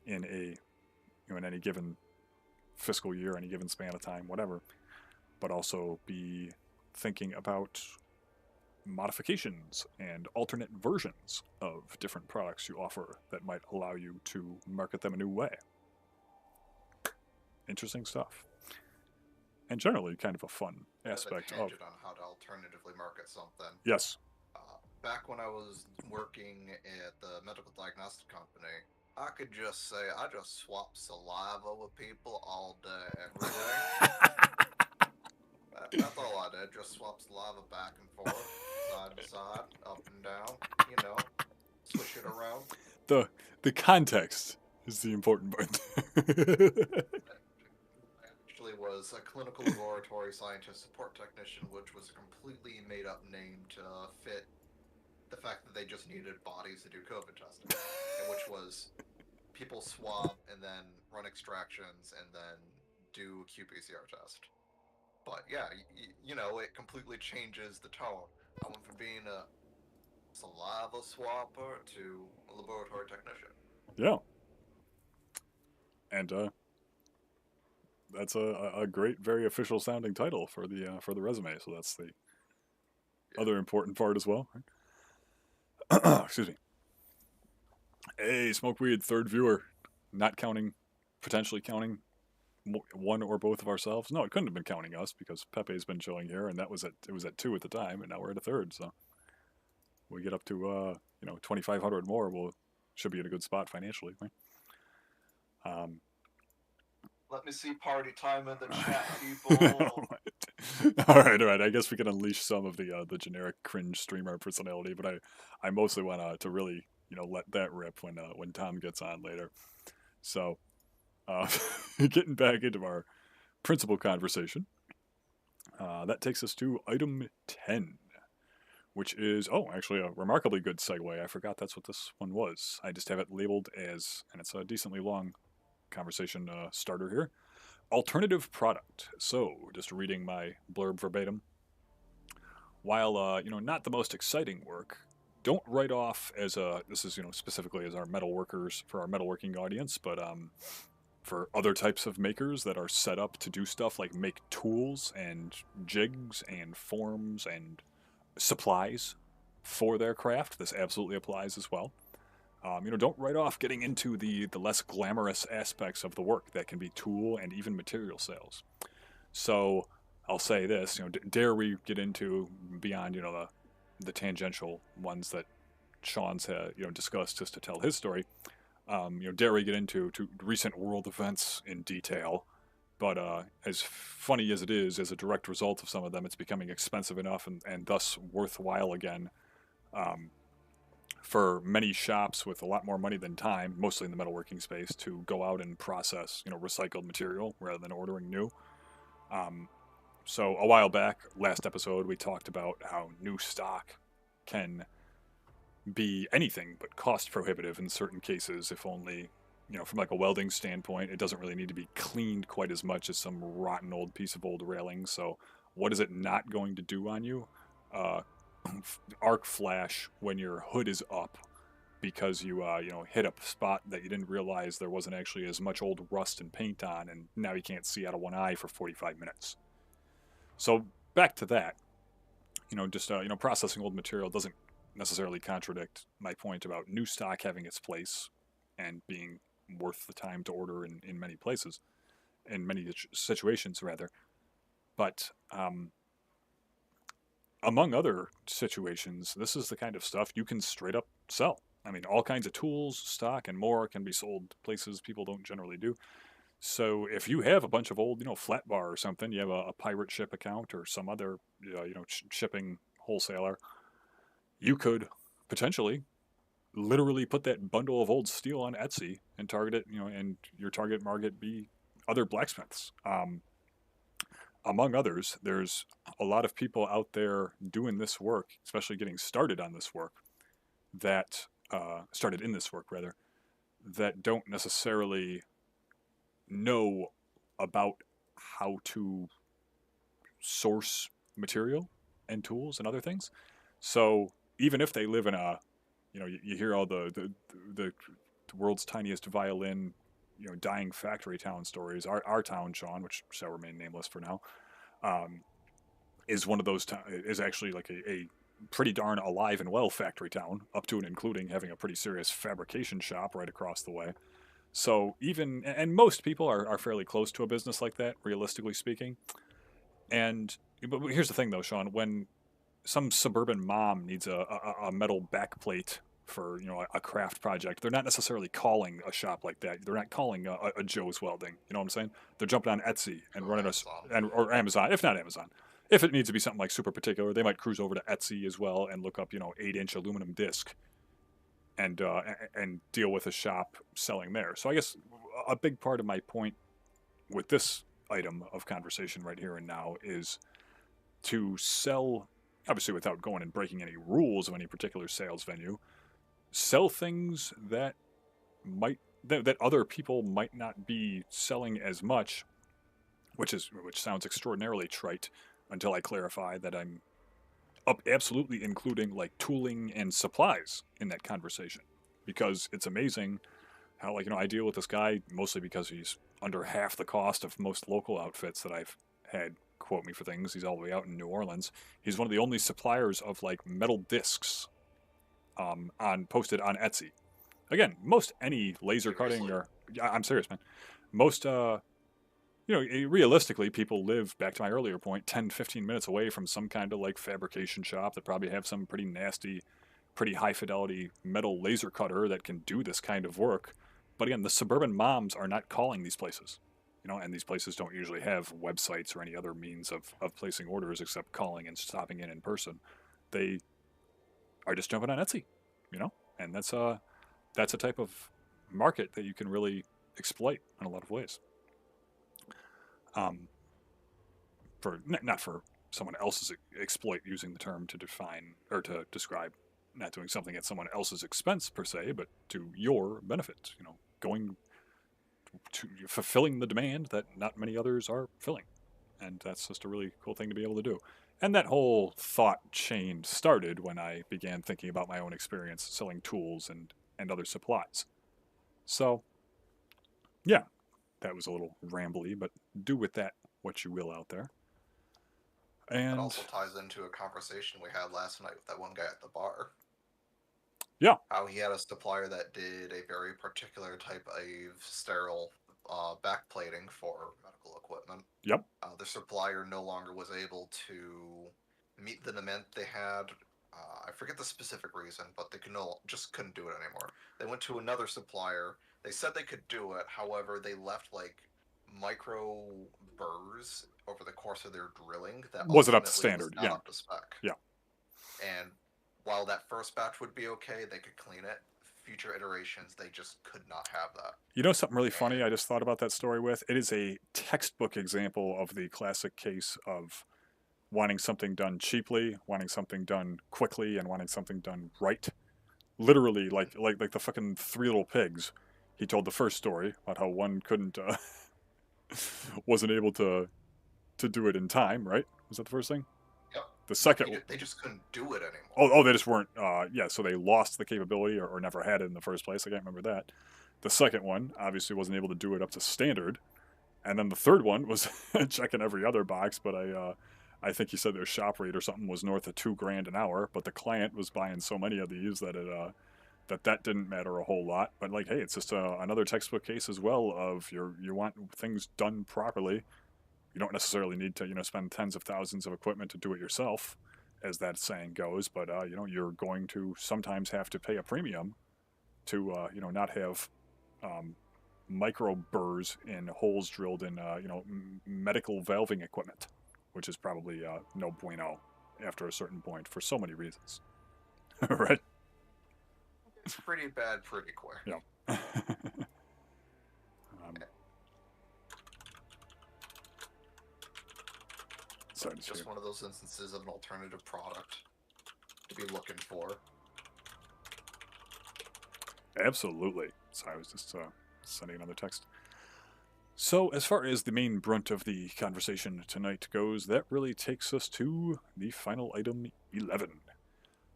in in any given fiscal year, any given span of time, whatever, but also be thinking about modifications and alternate versions of different products you offer that might allow you to market them a new way. Interesting stuff. And generally, kind of a fun A aspect of. tangent on how to alternatively market something. Yes. Back when I was working at the medical diagnostic company, I could just say I just swap saliva with people all day, every day. That's all I did. Just swaps lava back and forth, side to side, up and down. You know, switch it around. the the context is the important part. I actually was a clinical laboratory scientist support technician, which was a completely made up name to fit the fact that they just needed bodies to do COVID testing, and which was people swab and then run extractions and then do a qPCR test. But yeah, you know, it completely changes the tone. I went from being a saliva swapper to a laboratory technician. Yeah, and that's a great, very official sounding title for the resume. So that's the Yeah. other important part as well. Excuse me. Hey, smoke weed, third viewer, not counting, potentially counting one or both of ourselves. No, it couldn't have been counting us because Pepe's been showing here, and it was at two at the time, and now we're at a third. So we get up to 2,500 more, we'll should be in a good spot financially. Right? Um, Let me see party time in the chat, people. all right. I guess we can unleash some of the generic cringe streamer personality, but I mostly want to really let that rip when Tom gets on later. So uh, getting back into our principal conversation, that takes us to item 10, which is actually a remarkably good segue. I forgot that's what this one was. I just have it labeled as, and it's a decently long conversation starter here. Alternative product. So, just reading my blurb verbatim. While not the most exciting work, don't write off as a this is specifically as our metalworkers for our metalworking audience, but for other types of makers that are set up to do stuff like make tools and jigs and forms and supplies for their craft. This absolutely applies as well. Don't write off getting into the less glamorous aspects of the work that can be tool and even material sales. So I'll say this: dare we get into beyond the tangential ones that Shawn's discussed just to tell his story. Dare we get into to recent world events in detail? But as funny as it is, as a direct result of some of them, it's becoming expensive enough and thus worthwhile again for many shops with a lot more money than time, mostly in the metalworking space, to go out and process recycled material rather than ordering new. So a while back, last episode, we talked about how new stock can be anything but cost prohibitive in certain cases, if only from like a welding standpoint, it doesn't really need to be cleaned quite as much as some rotten old piece of old railing. So what is it not going to do on you? Arc flash when your hood is up because you hit a spot that you didn't realize there wasn't actually as much old rust and paint on, and now you can't see out of one eye for 45 minutes. So back to that, just processing old material doesn't necessarily contradict my point about new stock having its place and being worth the time to order in many places, in many situations rather. But among other situations, this is the kind of stuff you can straight up sell. I mean, all kinds of tools, stock, and more can be sold places people don't generally do. So if you have a bunch of old, flat bar or something, you have a pirate ship account or some other, shipping wholesaler, you could potentially literally put that bundle of old steel on Etsy and target it, and your target market be other blacksmiths. Among others, there's a lot of people out there doing this work, especially getting started on this work, that started in this work rather, that don't necessarily know about how to source material and tools and other things. So even if they live in a, you hear all the world's tiniest violin, dying factory town stories. Our town, Shawn, which shall remain nameless for now, is one of those. Is actually like a pretty darn alive and well factory town, up to and including having a pretty serious fabrication shop right across the way. So even and most people are fairly close to a business like that, realistically speaking. And but here's the thing though, Shawn, when some suburban mom needs a metal backplate for a craft project, they're not necessarily calling a shop like that. They're not calling a Joe's Welding. You know what I'm saying? They're jumping on Etsy and Or running Amazon. or Amazon, if not Amazon. If it needs to be something like super particular, they might cruise over to Etsy as well and look up, 8-inch aluminum disc and deal with a shop selling there. So I guess a big part of my point with this item of conversation right here and now is to sell, obviously without going and breaking any rules of any particular sales venue, sell things that that other people might not be selling as much, which sounds extraordinarily trite until I clarify that I'm absolutely including like tooling and supplies in that conversation, because it's amazing how, like, I deal with this guy mostly because he's under half the cost of most local outfits that I've had quote me for things. He's all the way out in New Orleans. He's one of the only suppliers of like metal discs on posted on Etsy. Again, most any laser cutting Seriously? or I'm serious, man. Most realistically, people live, back to my earlier point, 10, 15 minutes away from some kind of like fabrication shop that probably have some pretty nasty, pretty high fidelity metal laser cutter that can do this kind of work. But again, the suburban moms are not calling these places, and these places don't usually have websites or any other means of placing orders except calling and stopping in person. They are just jumping on Etsy, and that's a type of market that you can really exploit in a lot of ways. Um, for not for someone else's exploit, using the term to define or to describe not doing something at someone else's expense per se, but to your benefit. Going to fulfilling the demand that not many others are filling, and that's just a really cool thing to be able to do. And that whole thought chain started when I began thinking about my own experience selling tools and other supplies. So, yeah, that was a little rambly, but do with that what you will out there. That And also ties into a conversation we had last night with that one guy at the bar. yeah, How he had a supplier that did a very particular type of sterile backplating for medical equipment. yep. The supplier no longer was able to meet the demand they had. I forget the specific reason, but they just couldn't do it anymore. They went to another supplier. They said they could do it. However, they left like micro burrs over the course of their drilling that Was it up to ultimately was standard? not Yeah, up to spec. yeah. And while that first batch would be okay, they could clean it. Future iterations, they just could not have that. Something really funny And I just thought about that story with? It is a textbook example of the classic case of wanting something done cheaply, wanting something done quickly, and wanting something done right. Literally, like the fucking Three Little Pigs. He told the first story about how one couldn't wasn't able to do it in time. Right? Was that the first thing? yep, The no, second. they just couldn't do it Oh, anymore. they just weren't. Yeah, so they lost the capability or never had it in the first place. I can't remember that. The second one obviously wasn't able to do it up to standard, and then the third one was checking every other box. But I think he said their shop rate or something was north of $2,000 an hour. But the client was buying so many of these that that didn't matter a whole lot. But like, hey, it's just another textbook case as well of you want things done properly. You don't necessarily need to spend tens of thousands of equipment to do it yourself, as that saying goes. But you're going to sometimes have to pay a premium to not have um, micro burrs in holes drilled in medical valving equipment, which is probably no bueno after a certain point for so many reasons. Right? It's pretty bad pretty quick. Yeah. Sorry It's just one of those instances of an alternative product to be looking for. Absolutely. So I was just sending another text. So, as far as the main brunt of the conversation tonight goes, that really takes us to the final item 11.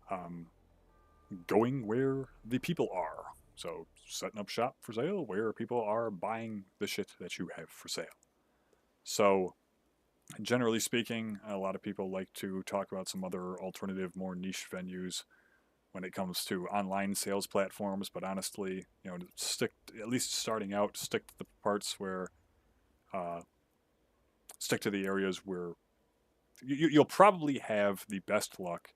Um, going where the people are. So, setting up shop for sale where people are buying the shit that you have for sale. So, generally speaking, a lot of people like to talk about some other alternative, more niche venues when it comes to online sales platforms. But honestly, stick, at least starting out, stick to the parts where, stick to the areas where you'll probably have the best luck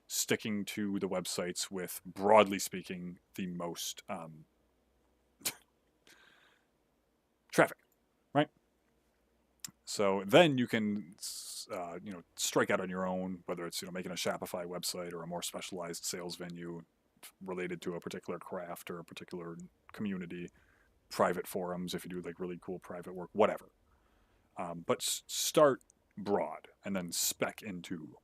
sticking to the websites with, broadly speaking, the most traffic, right? So then you can, strike out on your own, whether it's making a Shopify website or a more specialized sales venue related to a particular craft or a particular community, private forums if you do like really cool private work, whatever. But start broad and then spec into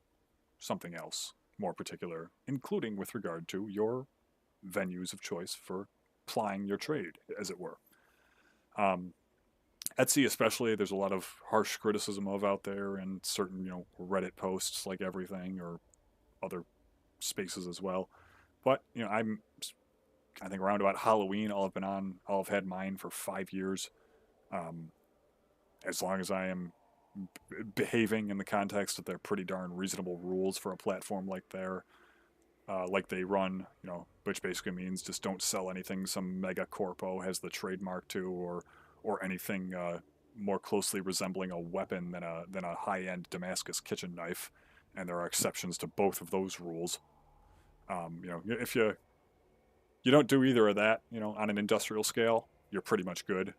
something else more particular, including with regard to your venues of choice for plying your trade, as it were. Um, Etsy, especially, there's a lot of harsh criticism of out there, and certain Reddit posts like everything, or other spaces as well. But I think around about Halloween, I'll have had mine for 5 years. Um, as long as I am behaving in the context of their pretty darn reasonable rules for a platform like they run, which basically means just don't sell anything some mega corpo has the trademark to, or anything more closely resembling a weapon than a high end Damascus kitchen knife. And there are exceptions to both of those rules. If you don't do either of that, on an industrial scale, you're pretty much good.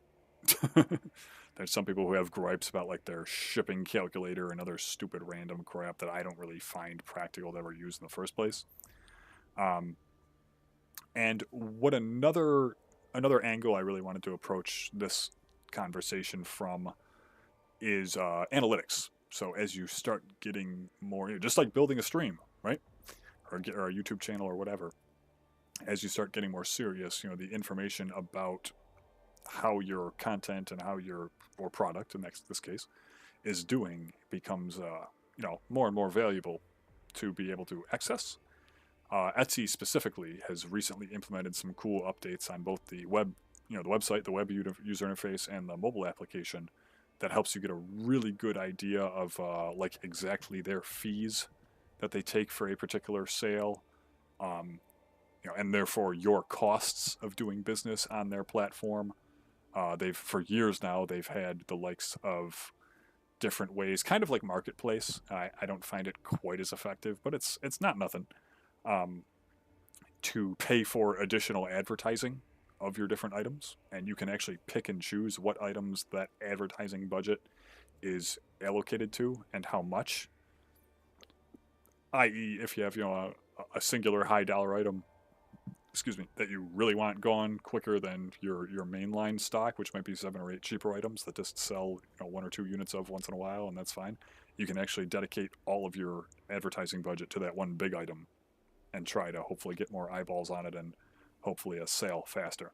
There's some people who have gripes about like their shipping calculator and other stupid random crap that I don't really find practical to ever use in the first place. Um, and what another angle I really wanted to approach this conversation from is analytics. So as you start getting more, just like building a stream, right, or a YouTube channel or whatever, as you start getting more serious, the information about how your content and how your or product in this case is doing becomes more and more valuable to be able to access. Etsy specifically has recently implemented some cool updates on both the web, the website, the web user interface, and the mobile application that helps you get a really good idea of like exactly their fees that they take for a particular sale, and therefore your costs of doing business on their platform. They've for years now they've had the likes of different ways, kind of like marketplace. I don't find it quite as effective, but it's not nothing. Um, to pay for additional advertising of your different items, and you can actually pick and choose what items that advertising budget is allocated to and how much. I.e., if you have a singular high dollar item, excuse me, that you really want gone quicker than your mainline stock, which might be 7 or 8 cheaper items that just sell 1 or 2 units of once in a while, and that's fine. You can actually dedicate all of your advertising budget to that one big item and try to hopefully get more eyeballs on it and hopefully a sale faster.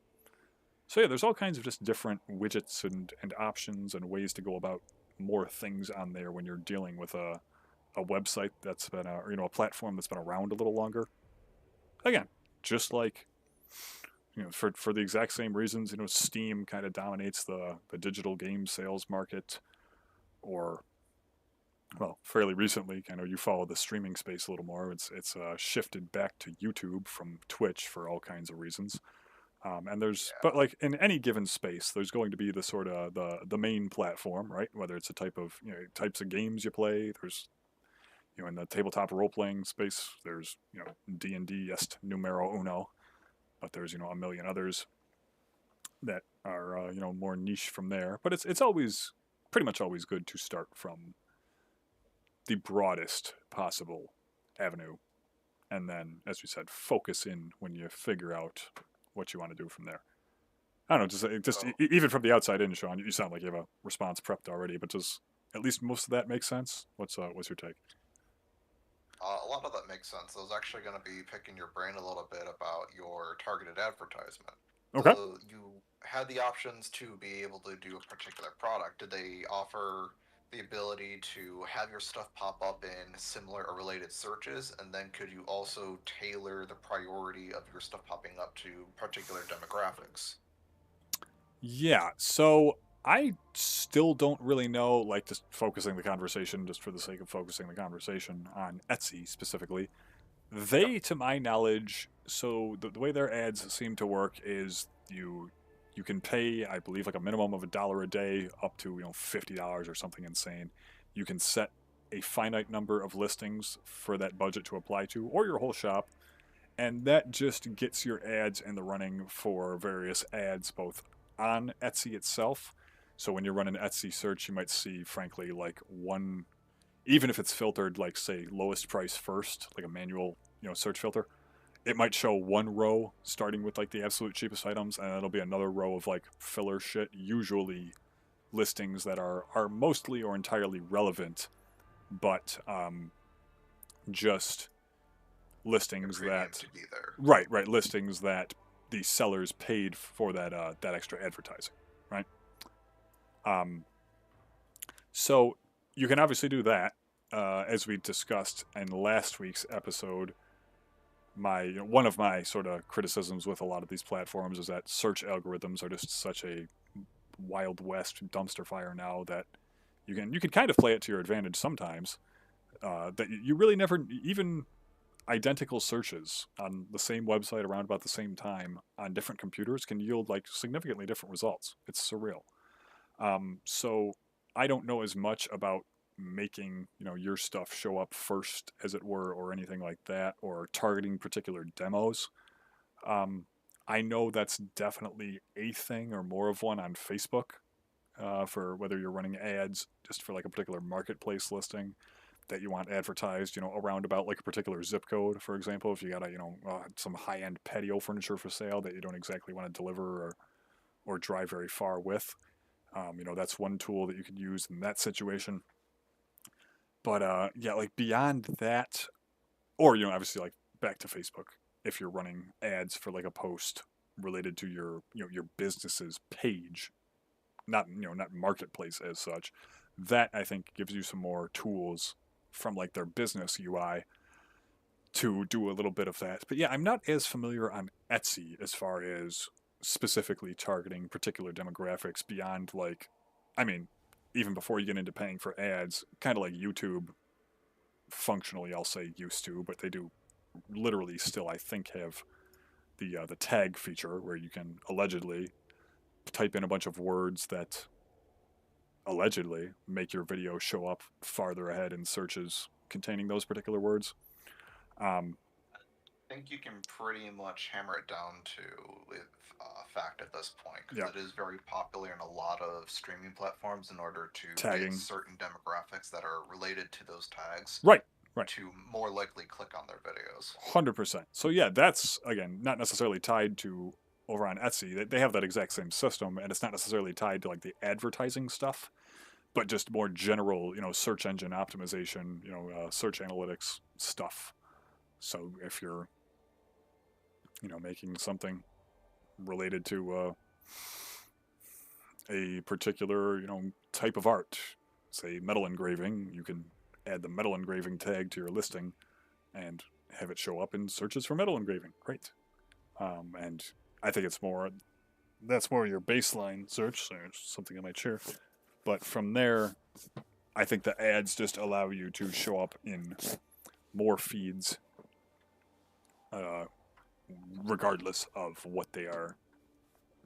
So yeah, there's all kinds of just different widgets and options and ways to go about more things on there when you're dealing with a website that's been a platform that's been around a little longer. Again, just like for the exact same reasons, Steam kind of dominates the digital game sales market, or well, fairly recently, I know you follow the streaming space a little more. It's shifted back to YouTube from Twitch for all kinds of reasons. And but like in any given space, there's going to be the sort of the main platform, right? Whether it's a type of types of games you play. There's in the tabletop role playing space, there's D&D est numero uno, but there's a million others that are more niche from there. But it's always pretty much always good to start from the broadest possible avenue, and then, as we said, focus in when you figure out what you want to do from there. I don't know, just even from the outside in, Shawn, you sound like you have a response prepped already, but does at least most of that make sense? What's your take? A lot of that makes sense. I was actually going to be picking your brain a little bit about your targeted advertisement. Okay. So you had the options to be able to do a particular product. Did they offer the ability to have your stuff pop up in similar or related searches? And then could you also tailor the priority of your stuff popping up to particular demographics? Yeah, so I still don't really know, like just focusing the conversation, just for the sake of focusing the conversation on Etsy specifically. Yep. They, to my knowledge, so the way their ads seem to work is you can pay, I believe, like a minimum of $1 a day up to $50 or something insane. You can set a finite number of listings for that budget to apply to, or your whole shop, and that just gets your ads in the running for various ads both on Etsy itself So when you run an Etsy search, you might see, frankly, like one, even if it's filtered, like say lowest price first, like a manual, search filter, it might show one row starting with like the absolute cheapest items, and it'll be another row of like filler shit, usually listings that are mostly or entirely relevant, but just listings that to be there. right listings that the sellers paid for that extra advertising, right? So you can obviously do that, as we discussed in last week's episode. One of my sort of criticisms with a lot of these platforms is that search algorithms are just such a wild west dumpster fire now that you can kind of play it to your advantage sometimes. That you really never, even identical searches on the same website around about the same time on different computers can yield like significantly different results. It's surreal. So I don't know as much about making your stuff show up first, as it were, or anything like that, or targeting particular demos. I know that's definitely a thing or more of one on Facebook, for whether you're running ads just for like a particular marketplace listing that you want advertised, around about like a particular zip code, for example. If you got some high-end patio furniture for sale that you don't exactly want to deliver or drive very far with, that's one tool that you could use in that situation. But yeah, like beyond that, or obviously like back to Facebook, if you're running ads for like a post related to your business's page, not marketplace as such, that I think gives you some more tools from like their business UI to do a little bit of that. But yeah, I'm not as familiar on Etsy as far as specifically targeting particular demographics beyond like, I mean, even before you get into paying for ads, kind of like YouTube functionally, I'll say used to, but they do literally still, I think, have the tag feature where you can allegedly type in a bunch of words that allegedly make your video show up farther ahead in searches containing those particular words. I think you can pretty much hammer it down to with fact at this point, because Yeah, it is very popular in a lot of streaming platforms in order to get tagging. certain demographics that are related to those tags Right, right. to more likely click on their videos. 100%. So yeah, that's again not necessarily tied to over on Etsy. They have that exact same system, and it's not necessarily tied to like the advertising stuff, but just more general, search engine optimization, search analytics stuff. So if you're, making something related to a particular, type of art, say metal engraving, you can add the metal engraving tag to your listing and have it show up in searches for metal engraving. Great. And I think that's more your baseline search. There's something in my chair. But from there, I think the ads just allow you to show up in more feeds, regardless of what they are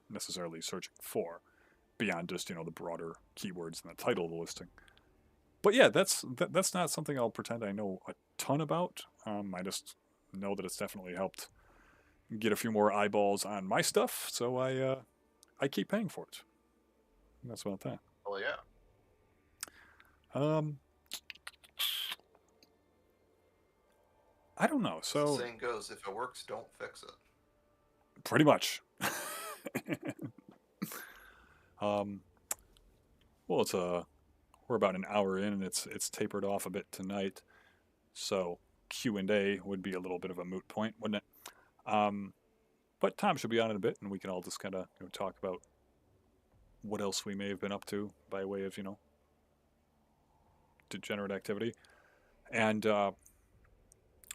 necessarily searching for, beyond just the broader keywords in the title of the listing. But yeah, that's not something I'll pretend I know a ton about. I just know that it's definitely helped get a few more eyeballs on my stuff, so I keep paying for it. And that's about that. Oh yeah. I don't know. As So the saying goes, if it works, don't fix it. pretty much. Well, we're about an hour in, and it's tapered off a bit tonight, so Q&A would be a little bit of a moot point, wouldn't it? But Tom should be on in a bit, and we can all just kind of talk about what else we may have been up to by way of degenerate activity, and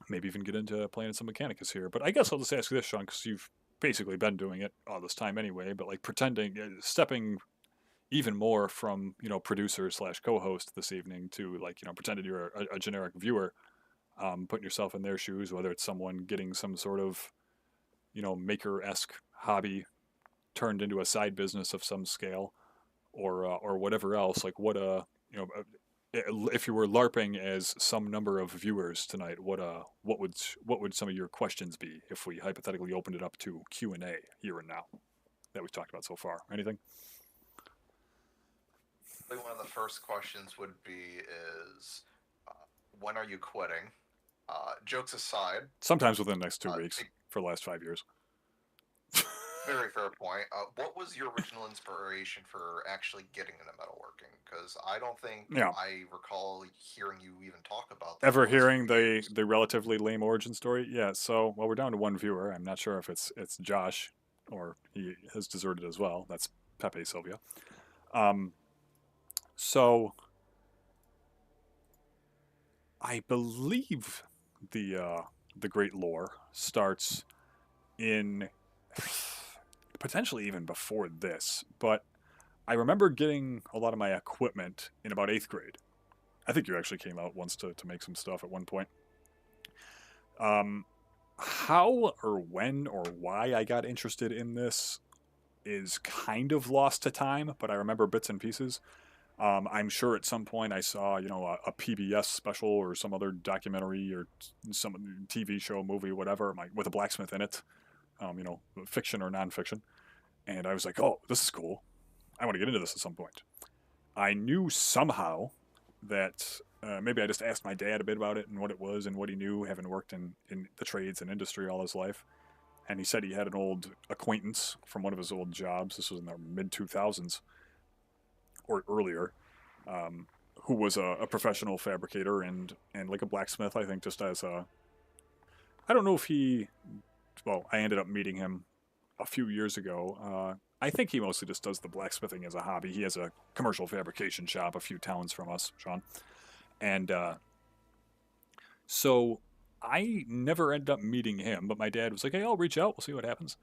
maybe even get into playing some Mechanicus here. But I guess I'll just ask you this, Shawn, because you've basically been doing it all this time anyway. But like stepping even more from producer slash co-host this evening to like pretending you're a generic viewer, putting yourself in their shoes, whether it's someone getting some sort of maker-esque hobby turned into a side business of some scale, or whatever else. Like if you were LARPing as some number of viewers tonight, what would some of your questions be if we hypothetically opened it up to Q&A here and now that we've talked about so far? Anything? One of the first questions would be is, uh, when are you quitting? Jokes aside, Sometimes within the next 2 weeks it, for the last 5 years. very fair point. What was your original inspiration for actually getting into metalworking? Because I don't think Yeah. I recall hearing you even talk about that Ever the last hearing few years. the relatively lame origin story? Yeah. So, well, we're down to one viewer. I'm not sure if it's Josh or he has deserted as well. That's Pepe Sylvia. Um, so I believe the great lore starts in potentially even before this, but I remember getting a lot of my equipment in about 8th grade. I think you actually came out once to make some stuff at one point. Um, how or when or why I got interested in this is kind of lost to time, but I remember bits and pieces. I'm sure at some point I saw, a PBS special or some other documentary or some TV show, movie, whatever, with a blacksmith in it, fiction or nonfiction. And I was like, oh, this is cool. I want to get into this at some point. I knew somehow that maybe I just asked my dad a bit about it and what it was and what he knew, having worked in the trades and industry all his life. And he said he had an old acquaintance from one of his old jobs. This was in the mid 2000s or earlier, um, who was a professional fabricator and like a blacksmith. I think just as a, I don't know if he, well, I ended up meeting him a few years ago. I think he mostly just does the blacksmithing as a hobby. He has a commercial fabrication shop a few towns from us, Shawn. And so I never ended up meeting him, but my dad was like, hey, I'll reach out. We'll see what happens.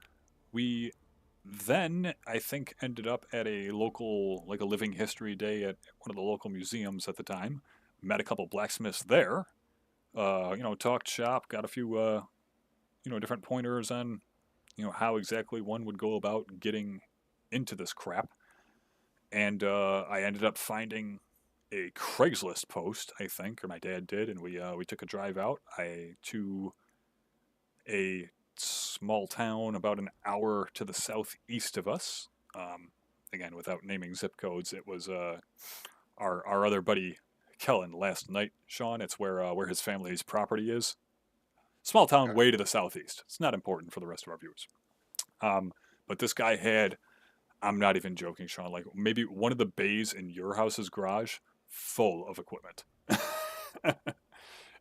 We then, I think, ended up at a local, like a living history day at one of the local museums at the time. Met a couple blacksmiths there. Talked shop, got a few, different pointers on, how exactly one would go about getting into this crap. And I ended up finding a Craigslist post, I think, or my dad did, and we took a drive out to a small town about an hour to the southeast of us. Um, Again, without naming zip codes, it was our other buddy Kellen last night. Shawn, it's where his family's property is. Small town Okay. way to the southeast. It's not important for the rest of our viewers. Um, but this guy had, I'm not even joking, Shawn, like maybe one of the bays in your house's garage full of equipment.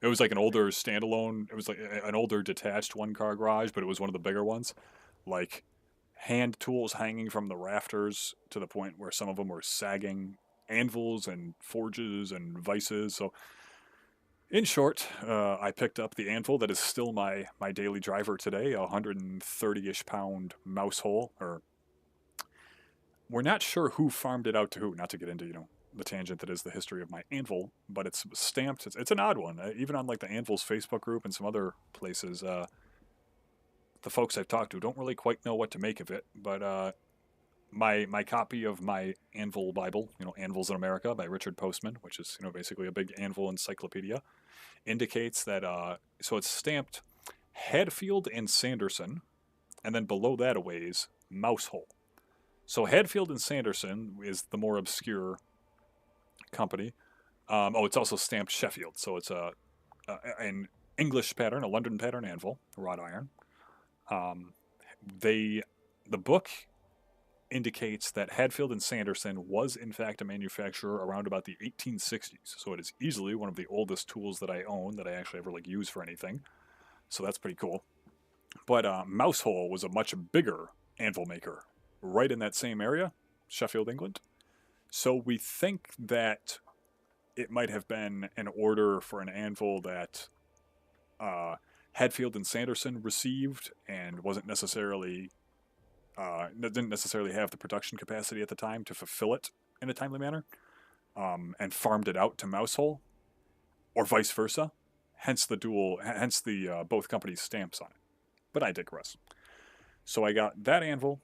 It was like an older standalone. It was like an older detached one car garage, but it was one of the bigger ones. Like hand tools hanging from the rafters to the point where some of them were sagging, anvils and forges and vices. So, in short, I picked up the anvil that is still my daily driver today, a 130-ish pound mouse hole. Or we're not sure who farmed it out to who. Not to get into the tangent that is the history of my anvil, but it's stamped. It's an odd one. Even on like the Anvil's Facebook group and some other places, the folks I've talked to don't really quite know what to make of it. But my copy of my Anvil Bible, Anvils in America by Richard Postman, which is basically a big anvil encyclopedia, indicates that so it's stamped Hadfield and Sanderson, and then below that a ways Mousehole. So Hadfield and Sanderson is the more obscure company. It's also stamped Sheffield, so it's an English pattern, a London pattern anvil, wrought iron. Um, they the book indicates that Hadfield and Sanderson was in fact a manufacturer around about the 1860s. So it is easily one of the oldest tools that I own that I actually ever use for anything. So that's pretty cool. But Mousehole was a much bigger anvil maker right in that same area, Sheffield, England. So we think that it might have been an order for an anvil that Hadfield and Sanderson received and didn't necessarily have the production capacity at the time to fulfill it in a timely manner, and farmed it out to Mousehole, or vice versa. Hence the both companies' stamps on it. But I digress. So I got that anvil,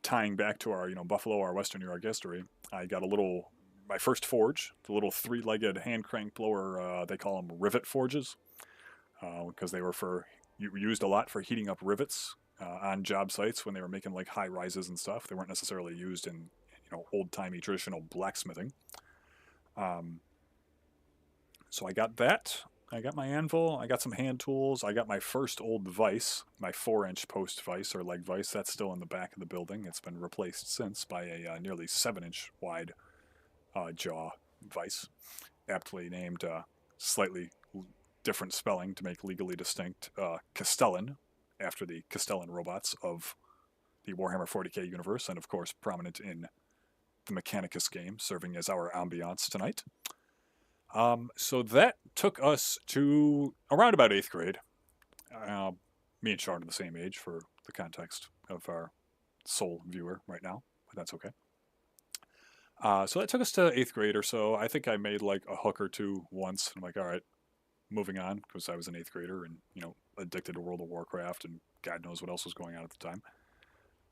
tying back to our Buffalo, our Western New York history. I got my first forge, the little three-legged hand crank blower. They call them rivet forges because they were used a lot for heating up rivets on job sites when they were making like high rises and stuff. They weren't necessarily used in old-timey traditional blacksmithing. So I got that. I got my anvil. I got some hand tools. I got my first old vise, my 4-inch post vise or leg vise. That's still in the back of the building. It's been replaced since by a nearly 7-inch wide jaw vise, aptly named slightly different spelling to make legally distinct Castellan, after the Castellan robots of the Warhammer 40k universe, and of course prominent in the Mechanicus game, serving as our ambiance tonight. So that took us to around about 8th grade. Me and Shawn are the same age for the context of our sole viewer right now, but that's okay. So that took us to 8th grade or so. I think I made like a hook or two once. I'm like, all right, moving on, because I was an 8th grader and, addicted to World of Warcraft and God knows what else was going on at the time.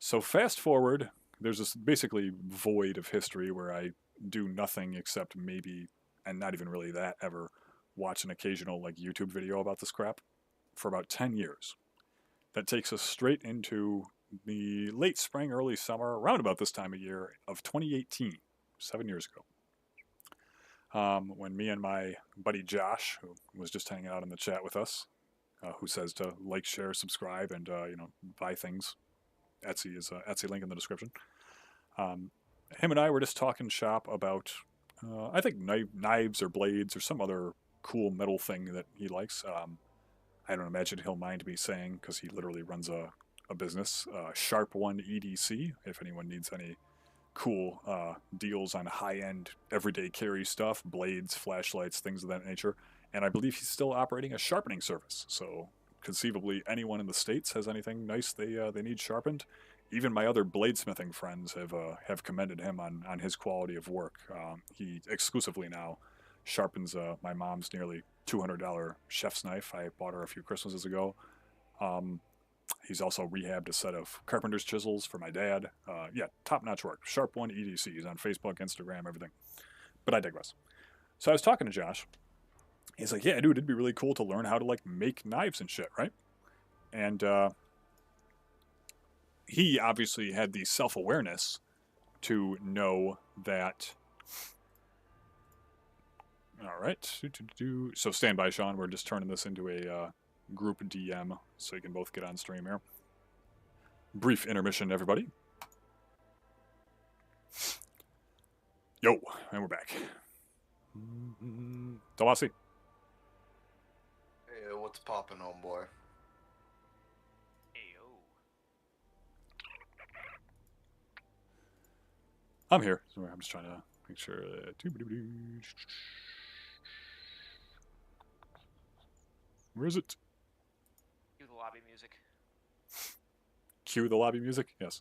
So fast forward, there's this basically void of history where I do nothing except maybe, and not even really that, ever watch an occasional like YouTube video about this crap for about 10 years. That takes us straight into the late spring, early summer, around about this time of year of 2018, 7 years ago. When me and my buddy Josh, who was just hanging out in the chat with us, who says to like, share, subscribe, and buy things. Etsy is Etsy link in the description. Him and I were just talking shop about, I think knives or blades or some other cool metal thing that he likes. I don't imagine he'll mind me saying, because he literally runs a business, Sharp One EDC. If anyone needs any cool deals on high-end everyday carry stuff, blades, flashlights, things of that nature. And I believe he's still operating a sharpening service. So conceivably anyone in the States has anything nice they need sharpened. Even my other bladesmithing friends have commended him on his quality of work. He exclusively now sharpens my mom's nearly $200 chef's knife I bought her a few Christmases ago. He's also rehabbed a set of carpenter's chisels for my dad. Yeah, top-notch work. Sharp One EDC. He's on Facebook, Instagram, everything. But I digress. So I was talking to Josh. He's like, yeah, dude, it'd be really cool to learn how to, like, make knives and shit, right? And he obviously had the self-awareness to know that... All right. So stand by, Shawn. We're just turning this into a group DM so you can both get on stream here. Brief intermission, everybody. Yo, and we're back. Dawasi. Hey, what's poppin', homeboy? Ayo. I'm here. So I'm just trying to make sure. Where is it? Cue the lobby music. Cue the lobby music? Yes.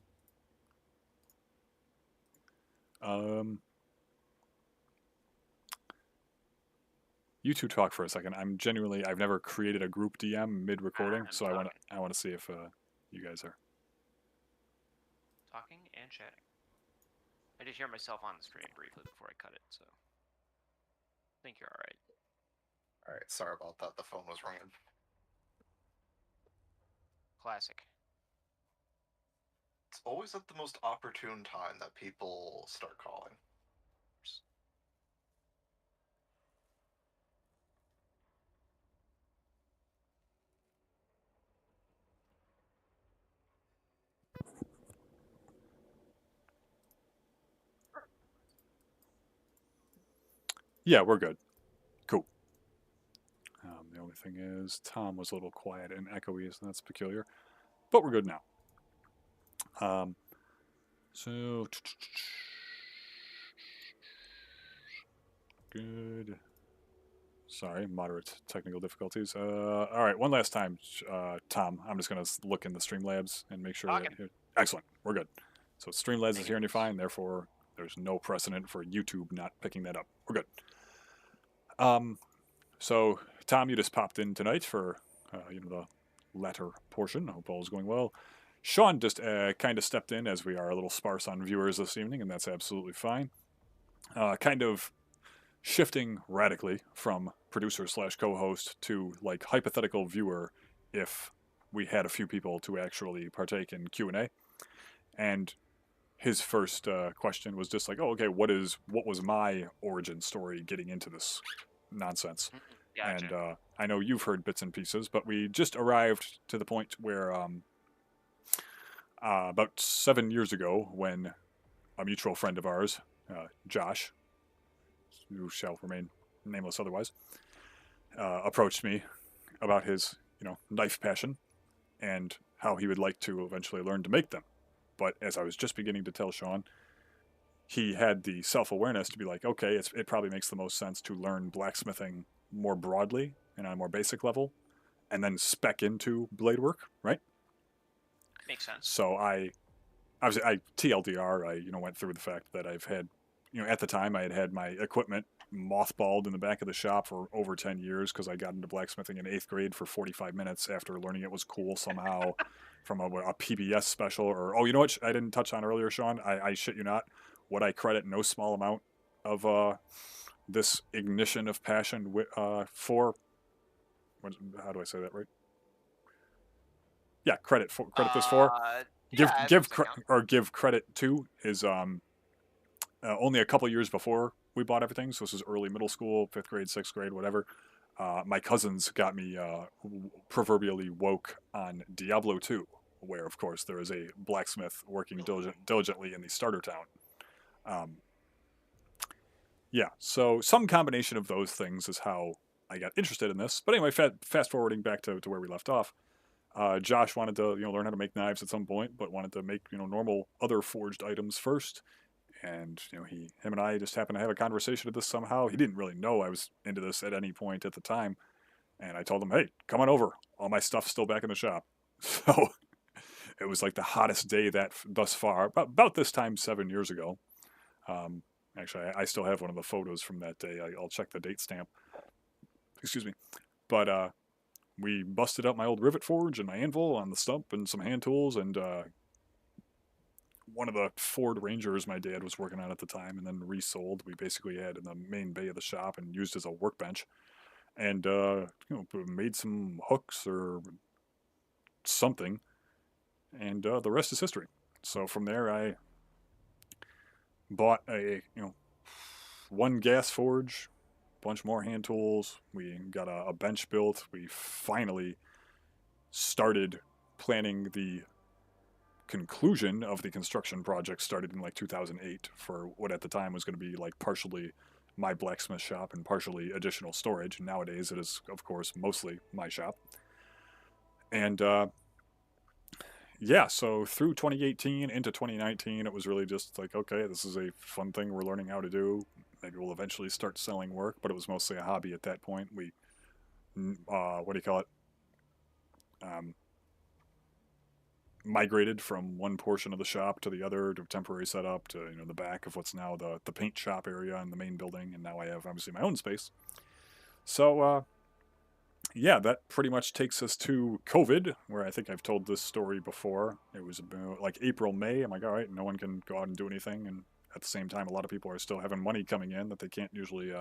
You two talk for a second. I've never created a group DM mid-recording, so I want to see if you guys are Talking and chatting. I did hear myself on the stream briefly before I cut it, so I think you're alright. Alright, sorry about that. The phone was ringing. Classic. It's always at the most opportune time that people start calling. Yeah, we're good. Cool. The only thing is, Tom was a little quiet and echoey, so that's peculiar. But we're good now. So... Good. Sorry, moderate technical difficulties. All right, one last time, Tom. I'm just going to look in the Streamlabs and make sure that... Excellent, we're good. So Streamlabs is hearing you fine, therefore there's no precedent for YouTube not picking that up. We're good. So, Tom, you just popped in tonight for, the latter portion. I hope all is going well. Shawn just kind of stepped in, as we are a little sparse on viewers this evening, and that's absolutely fine. Kind of shifting radically from producer/co-host to, like, hypothetical viewer if we had a few people to actually partake in Q&A. And his first question was just like, "Oh, okay, what was my origin story getting into this nonsense?" Gotcha. And I know you've heard bits and pieces, but we just arrived to the point where about 7 years ago, when a mutual friend of ours, Josh, who shall remain nameless otherwise, approached me about his, knife passion and how he would like to eventually learn to make them. But as I was just beginning to tell Shawn, he had the self-awareness to be like, okay, it probably makes the most sense to learn blacksmithing more broadly and on a more basic level, and then spec into blade work, right? Makes sense. So I TLDR, I went through the fact that I've had, at the time I had my equipment mothballed in the back of the shop for over 10 years because I got into blacksmithing in 8th grade for 45 minutes after learning it was cool somehow from a PBS special. Or, oh, you know what I didn't touch on earlier, Shawn? I shit you not. What I credit no small amount of this ignition of passion for, how do I say that right? Yeah, credit this for. Yeah, Give credit to is only a couple years before we bought everything. So this was early middle school, 5th grade, 6th grade, whatever. My cousins got me proverbially woke on Diablo 2, where of course there is a blacksmith working diligently in the starter town. Yeah, so some combination of those things is how I got interested in this. But anyway, fast forwarding back to where we left off. Josh wanted to learn how to make knives at some point, but wanted to make normal other forged items first. And him and I just happened to have a conversation of this somehow. He didn't really know I was into this at any point at the time, and I told him, "Hey, come on over. All my stuff's still back in the shop." So it was like the hottest day thus far. About this time 7 years ago. Actually, I still have one of the photos from that day. I'll check the date stamp. Excuse me, but we busted out my old rivet forge and my anvil on the stump and some hand tools and one of the Ford Rangers my dad was working on at the time and then resold. We basically had in the main bay of the shop and used as a workbench, and made some hooks or something, and the rest is history. So from there, I bought a one gas forge, bunch more hand tools. We got a bench built. We finally started planning the conclusion of the construction project. Started in like 2008 for what at the time was going to be like partially my blacksmith shop and partially additional storage. Nowadays it is of course mostly my shop. And yeah, so through 2018 into 2019 it was really just like, okay, this is a fun thing we're learning how to do. Maybe we'll eventually start selling work, but it was mostly a hobby at that point. We what do you call it, migrated from one portion of the shop to the other, to temporary setup, to the back of what's now the paint shop area in the main building, and now I have obviously my own space. So yeah, that pretty much takes us to COVID, where I think I've told this story before. It was about like April, May. I'm like, all right, no one can go out and do anything, and at the same time, a lot of people are still having money coming in that they can't usually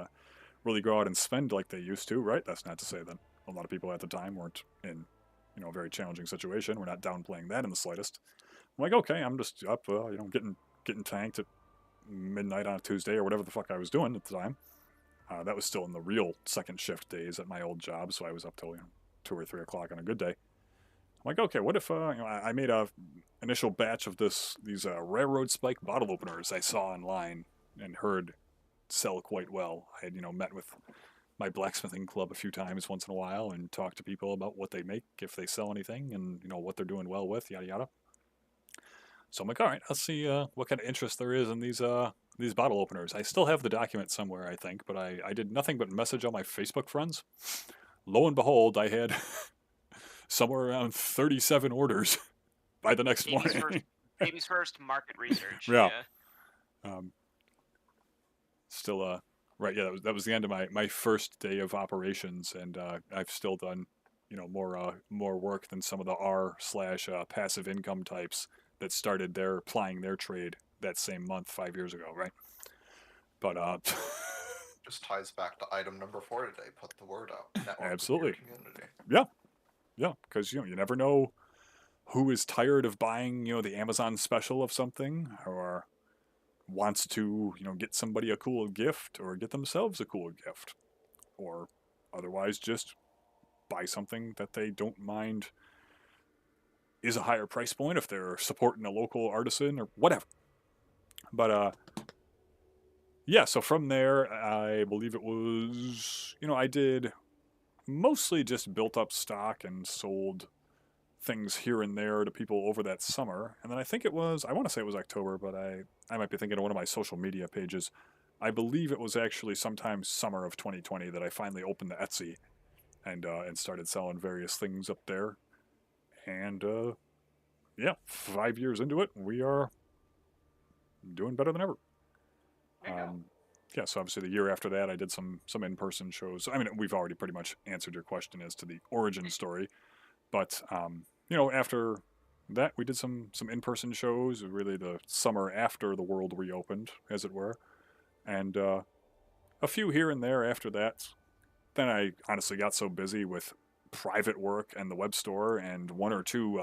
really go out and spend like they used to, right? That's not to say that a lot of people at the time weren't in a very challenging situation. We're not downplaying that in the slightest. I'm like, okay, I'm just up, getting tanked at midnight on a Tuesday or whatever the fuck I was doing at the time. That was still in the real second shift days at my old job, so I was up till 2 or 3 o'clock on a good day. I'm like, okay, what if I made a initial batch of these railroad spike bottle openers I saw online and heard sell quite well. I had met with my blacksmithing club a few times once in a while and talk to people about what they make, if they sell anything, and what they're doing well with, yada yada. So I'm like, all right, I'll see what kind of interest there is in these bottle openers. I still have the document somewhere, I think, but I did nothing but message all my Facebook friends. Lo and behold, I had somewhere around 37 orders by the next morning. Baby's first market research. Yeah. Still, right, yeah, that was the end of my first day of operations, and I've still done, more work than some of the R/passive income types that started plying their trade that same month 5 years ago, right? But just ties back to item number 4 today. Put the word out. Network absolutely. With your community. Yeah, because you never know who is tired of buying the Amazon special of something, or wants to, get somebody a cool gift or get themselves a cool gift, or otherwise just buy something that they don't mind is a higher price point if they're supporting a local artisan or whatever. But yeah, so from there, I believe it was, I did mostly just built up stock and sold things here and there to people over that summer. And then I think it was, I want to say it was October, but I might be thinking of one of my social media pages. I believe it was actually sometime summer of 2020 that I finally opened the Etsy and started selling various things up there. And yeah, 5 years into it, we are doing better than ever. There you go. Yeah, so obviously the year after that, I did some in-person shows. I mean, we've already pretty much answered your question as to the origin story, but after that, we did some in-person shows. Really, the summer after the world reopened, as it were, and a few here and there after that. Then I honestly got so busy with private work and the web store and one or two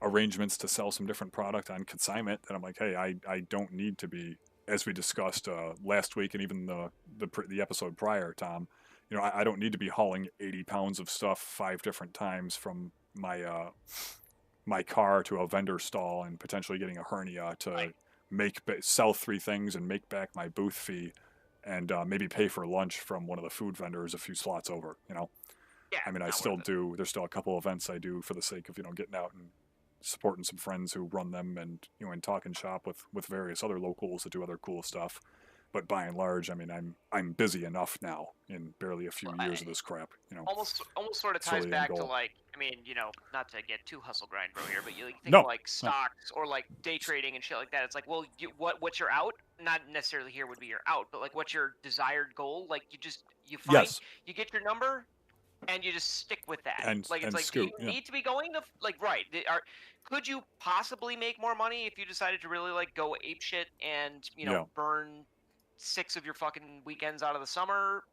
arrangements to sell some different product on consignment that I'm like, hey, I don't need to be, as we discussed last week and even the episode prior, Tom. I don't need to be hauling 80 pounds of stuff 5 different times from my car to a vendor stall and potentially getting a hernia to sell 3 things and make back my booth fee and maybe pay for lunch from one of the food vendors a few slots over. Yeah, I mean, I not still worth it. do. There's still a couple events I do for the sake of getting out and supporting some friends who run them and and talking shop with various other locals that do other cool stuff. But by and large, I mean, I'm busy enough now in barely a few Well, years of this crap. almost sort of ties Slowly end back to goal. like, I mean, not to get too hustle grind bro here, but you think No, of like stocks or like day trading and shit like that. It's like, well, what's your out? Not necessarily here would be your out, but like what's your desired goal? Like you find yes, you get your number and you just stick with that. and Like it's and like, do you scoot. Yeah. need to be going to like right? Could you possibly make more money if you decided to really like go ape shit and Yeah. burn 6 of your fucking weekends out of the summer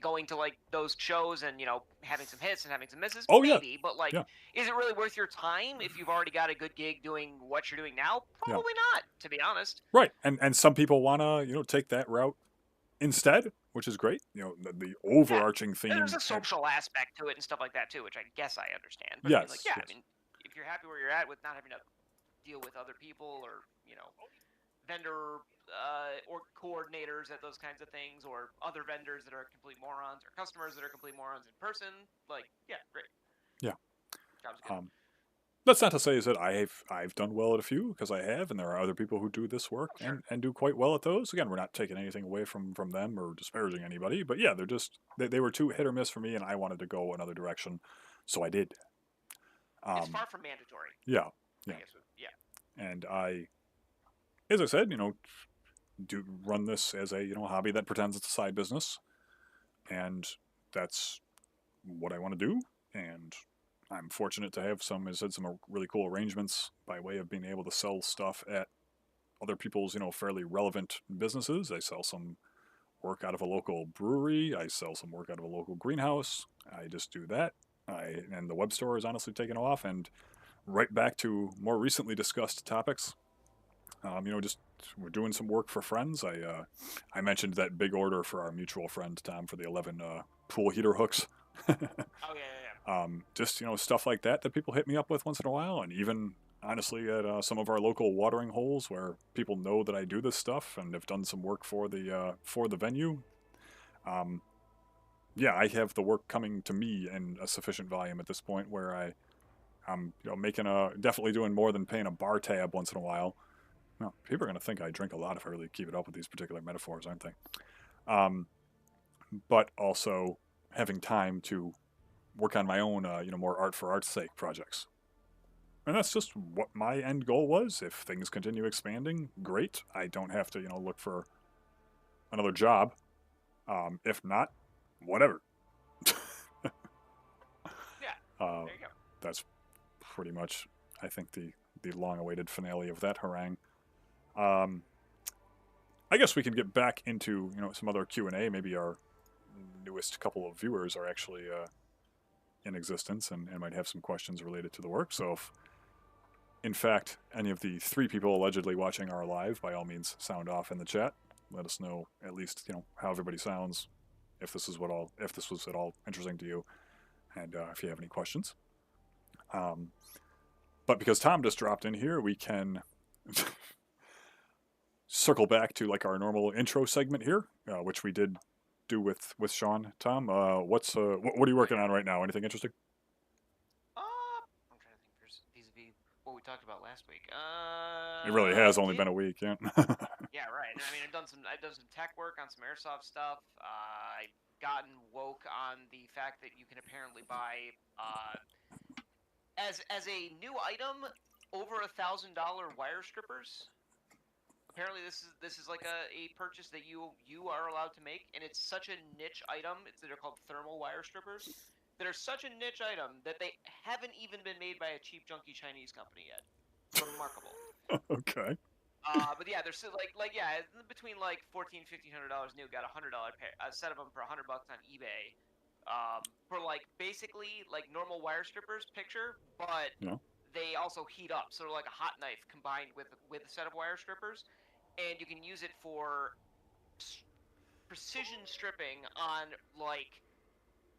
going to like those shows and having some hits and having some misses? Oh, yeah. Maybe, but like, Yeah. is it really worth your time if you've already got a good gig doing what you're doing now? Yeah. Probably not, to be honest. Right. And some people want to take that route instead, which is great. The overarching theme. And there's a social aspect to it and stuff like that too, which I guess I understand. But Yes, I mean, like, yeah, yes. I mean, if you're happy where you're at with not having to deal with other people or vendor or coordinators at those kinds of things, or other vendors that are complete morons, or customers that are complete morons in person, like, yeah, great. Yeah. Job's good. That's not to say is that I've done well at a few, because I have, and there are other people who do this work and do quite well at those. Again, we're not taking anything away from them or disparaging anybody, but yeah, they were too hit or miss for me, and I wanted to go another direction, so I did. It's far from mandatory. Yeah, I yeah. guess, yeah. And I, as I said, do run this as a hobby that pretends it's a side business, and that's what I want to do. And I'm fortunate to have some really cool arrangements by way of being able to sell stuff at other people's fairly relevant businesses. I sell some work out of a local brewery. I sell some work out of a local greenhouse. I just do that. And the web store is honestly taking off. And right back to more recently discussed topics. Just we're doing some work for friends. I mentioned that big order for our mutual friend Tom for the 11 pool heater hooks. Oh yeah. Just stuff like that people hit me up with once in a while, and even honestly at some of our local watering holes where people know that I do this stuff and have done some work for the venue. Yeah, I have the work coming to me in a sufficient volume at this point where I'm making definitely doing more than paying a bar tab once in a while. Well, people are going to think I drink a lot if I really keep it up with these particular metaphors, aren't they? But also having time to work on my own, more art for art's sake projects. And that's just what my end goal was. If things continue expanding, great. I don't have to, look for another job. If not, whatever. Yeah. There you go. That's pretty much, I think, the long-awaited finale of that harangue. I guess we can get back into some other Q&A. Maybe our newest couple of viewers are actually in existence and might have some questions related to the work. So in fact, any of the 3 people allegedly watching are alive, by all means, sound off in the chat. Let us know at least how everybody sounds, if this was at all interesting to you, and if you have any questions. But because Tom just dropped in here, we can circle back to like our normal intro segment here, which we did do with Shawn. Tom, what are you working on right now? Anything interesting? I'm trying to think vis-a-vis what we talked about last week. It really has only been a week, yeah. Yeah, right. I mean, I've done some tech work on some airsoft stuff. I've gotten woke on the fact that you can apparently buy as a new item over $1,000 wire strippers. Apparently, this is like a purchase that you are allowed to make, and it's such a niche item. They're called thermal wire strippers. That are such a niche item that they haven't even been made by a cheap, junky Chinese company yet. Remarkable. Okay. But yeah, they're still yeah, between like $1,400-$1,500 new. Got a set of them for $100 on eBay. For like basically like normal wire strippers picture, but they also heat up, so they're like a hot knife combined with a set of wire strippers, and you can use it for precision stripping on like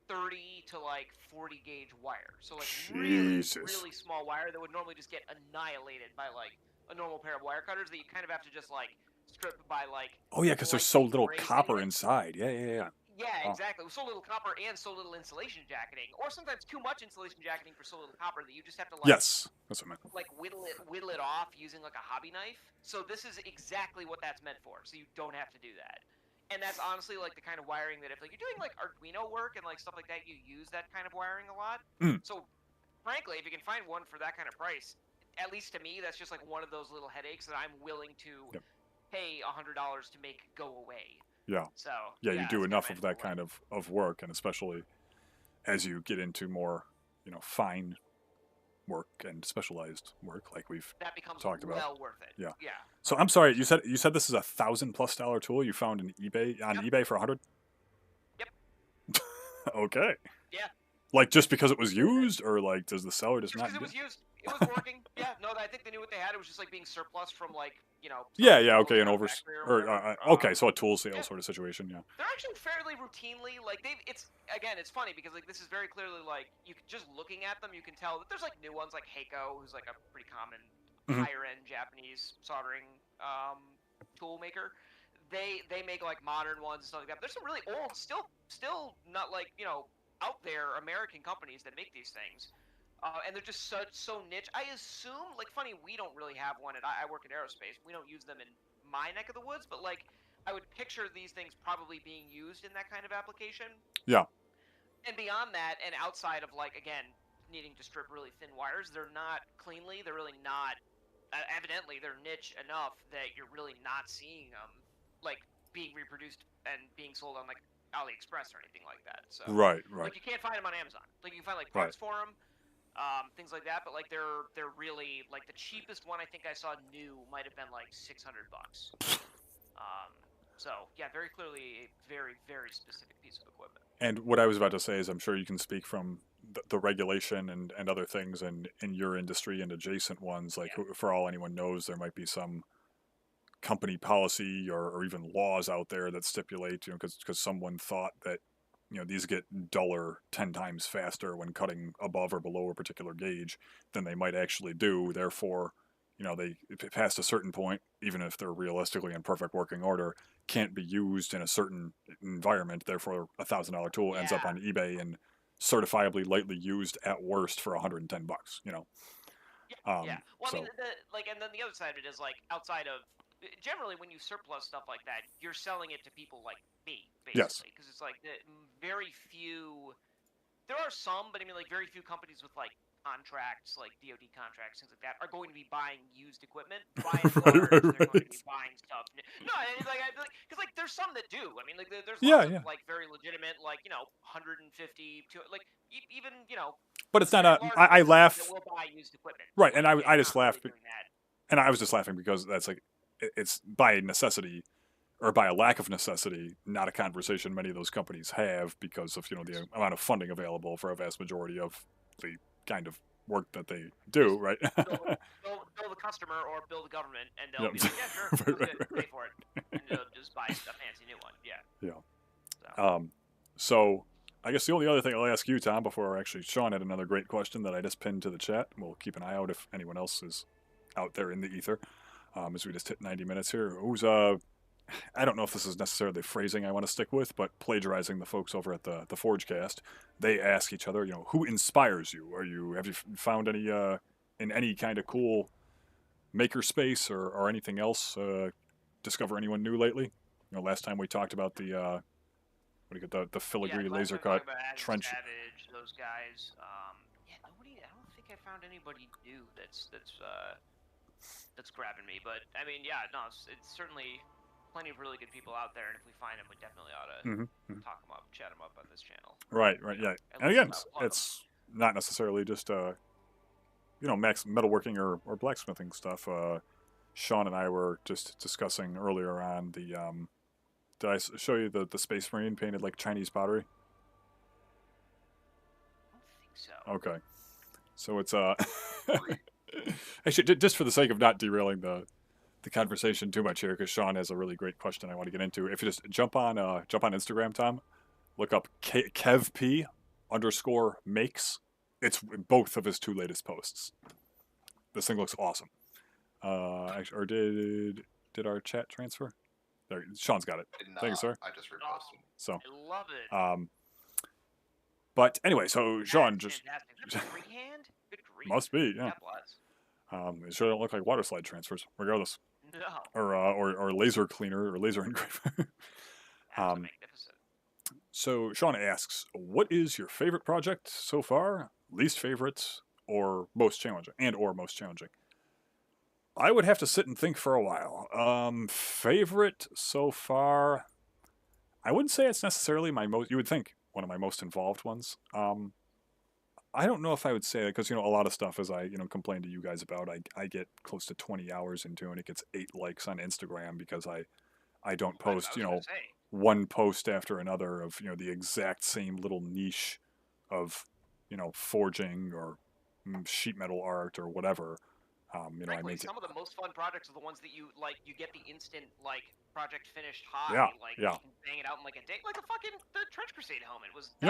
30 to like 40 gauge wire. So like really small wire that would normally just get annihilated by like a normal pair of wire cutters that you kind of have to just like strip by like. Oh yeah, because there's so little copper inside. Yeah. Yeah, exactly. With so little copper and so little insulation jacketing, or sometimes too much insulation jacketing for so little copper that you just have to like. Yes, that's what I meant. Like whittle it off using like a hobby knife. So this is exactly what that's meant for. So you don't have to do that. And that's honestly like the kind of wiring that if like you're doing like Arduino work and like stuff like that, you use that kind of wiring a lot. So frankly, if you can find one for that kind of price, at least to me, that's just like one of those little headaches that I'm willing to pay $100 to make go away. Yeah. So yeah, you do enough of that kind of work, and especially as you get into more, fine work and specialized work, like we've talked about. Well worth it. Yeah. Yeah. So I'm sorry, you said this is a $1,000+ tool you found on eBay for 100. Yep. Okay. Yeah. Like just because it was used, or like does the seller just not? Because it was used. It was working. Yeah. No, I think they knew what they had. It was just like being surplus from like Yeah. Okay. An okay. So a tool sale sort of situation. Yeah. They're actually fairly routinely like it's funny because like this is very clearly like you just looking at them you can tell that there's like new ones like Heiko, who's like a pretty common higher end Japanese soldering tool maker. They make like modern ones and stuff like that. But there's some really old, still not like out there American companies that make these things. And they're just so niche. I assume, like, funny, we don't really have one, and I work in aerospace. We don't use them in my neck of the woods, but, like, I would picture these things probably being used in that kind of application. Yeah. And beyond that, and outside of, like, again, needing to strip really thin wires, they're not cleanly. They're really not, evidently, they're niche enough that you're really not seeing them, like, being reproduced and being sold on, like, AliExpress or anything like that. So, right. Like, you can't find them on Amazon. Like, you can find, like, parts for them. Things like that, but like they're really like the cheapest one I think I saw new might have been like $600. So yeah, very clearly a very, very specific piece of equipment. And what I was about to say is I'm sure you can speak from the regulation and other things in your industry and adjacent ones. Like for all anyone knows, there might be some company policy or even laws out there that stipulate, because someone thought that these get duller 10 times faster when cutting above or below a particular gauge than they might actually do. Therefore, they past a certain point, even if they're realistically in perfect working order, can't be used in a certain environment. Therefore, $1,000 tool ends up on eBay and certifiably lightly used at worst for $110. Well, I mean, and then the other side of it is like outside of. Generally, when you surplus stuff like that, you're selling it to people like me, basically, because it's like very few. There are some, but I mean, like very few companies with like contracts, like DoD contracts, things like that, are going to be buying used equipment. By and large, they're going to be buying stuff. No, it's like because like there's some that do. I mean, like there's lots of like very legitimate, like 150 to like even But it's not a. I laugh. Will buy used equipment. Right, and I just laugh. And I was just laughing because that's like. It's by necessity or by a lack of necessity, not a conversation many of those companies have because of, the amount of funding available for a vast majority of the kind of work that they do, right? customer or build a government, and they'll Yep. be like, yeah, sure, Right, sounds right, good, right, pay for it, and they'll just buy a fancy new one. Yeah. Yeah. So. So I guess the only other thing I'll ask you, Tom, before actually Shawn had another great question that I just pinned to the chat. We'll keep an eye out if anyone else is out there in the ether. As we just hit 90 minutes here. Who's I don't know if this is necessarily the phrasing I want to stick with, but plagiarizing the folks over at the Forgecast, they ask each other, who inspires you? Have you found any in any kind of cool maker space or anything else? Discover anyone new lately? Last time we talked about the what do you get the filigree last laser time we cut talked about Adam trench. Savage, those guys. Nobody. I don't think I found anybody new that's grabbing me. But I mean, yeah, no, it's certainly plenty of really good people out there, and if we find them, we definitely ought to talk them up, chat them up on this channel. Right, yeah. And again, it's not necessarily just max metalworking or blacksmithing stuff. Shawn and I were just discussing earlier on the did I show you the Space Marine painted like Chinese pottery? I don't think so. Okay. So it's actually just for the sake of not derailing the conversation too much here, because Shawn has a really great question I want to get into. If you just jump on Instagram, Tom, look up KevP_makes. It's both of his 2 latest posts. This thing looks awesome. Actually, or did our chat transfer? There, Shawn's got it. Thank you, sir. I just reposted. So I love it. But anyway, so Shawn just freehand. Good grief. must be, yeah. God bless. It sure don't look like water slide transfers, regardless. No. Or laser cleaner or laser engraver. That's magnificent. So Shawn asks, what is your favorite project so far? Least favorite or most challenging? I would have to sit and think for a while. Favorite so far, I wouldn't say it's necessarily my most. You would think one of my most involved ones. I don't know if I would say that because a lot of stuff, as I complain to you guys about, I get close to 20 hours into, and it gets 8 likes on Instagram because I don't post one post after another of the exact same little niche of forging or sheet metal art or whatever. Frankly, some of the most fun projects are the ones that you get the instant project finished high. Yeah. You can bang it out in a day. Like the Trench Crusade helmet was a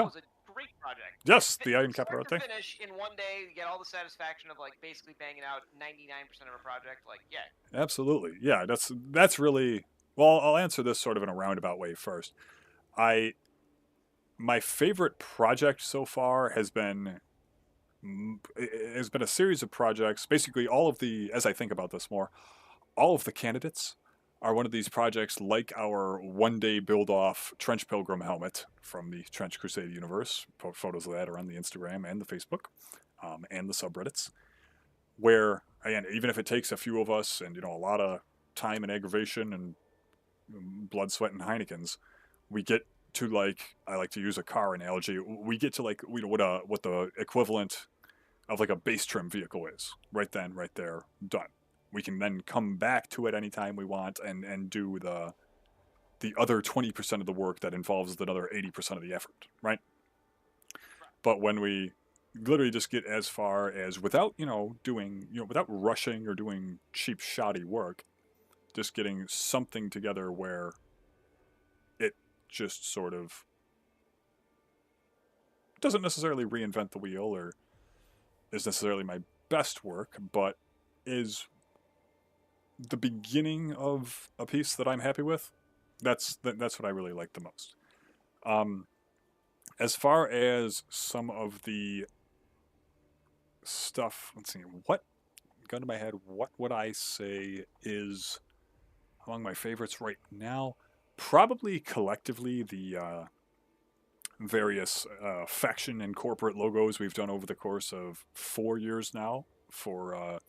great project. Yes, the Iron Capital thing. Finish in one day, you get all the satisfaction of basically banging out 99% of a project. Yeah. Absolutely. Yeah, that's really well. I'll answer this sort of in a roundabout way first. My favorite project so far has been a series of projects. Basically, as I think about this more, all of the candidates are one of these projects like our one-day build-off Trench Pilgrim helmet from the Trench Crusade universe. Photos of that are on the Instagram and the Facebook and the subreddits, where, again, even if it takes a few of us and a lot of time and aggravation and blood, sweat, and Heinekens, we get to I like to use a car analogy. We get to what the equivalent of a base trim vehicle is. Right then, right there, done. We can then come back to it anytime we want and do the other 20% of the work that involves the other 80% of the effort, right? But when we literally just get as far as without without rushing or doing cheap shoddy work, just getting something together where it just sort of doesn't necessarily reinvent the wheel or is necessarily my best work, but is the beginning of a piece that I'm happy with. That's what I really like the most. As far as some of the stuff, let's see, what gun to my head, what would I say is among my favorites right now? Probably collectively the various faction and corporate logos we've done over the course of 4 years now for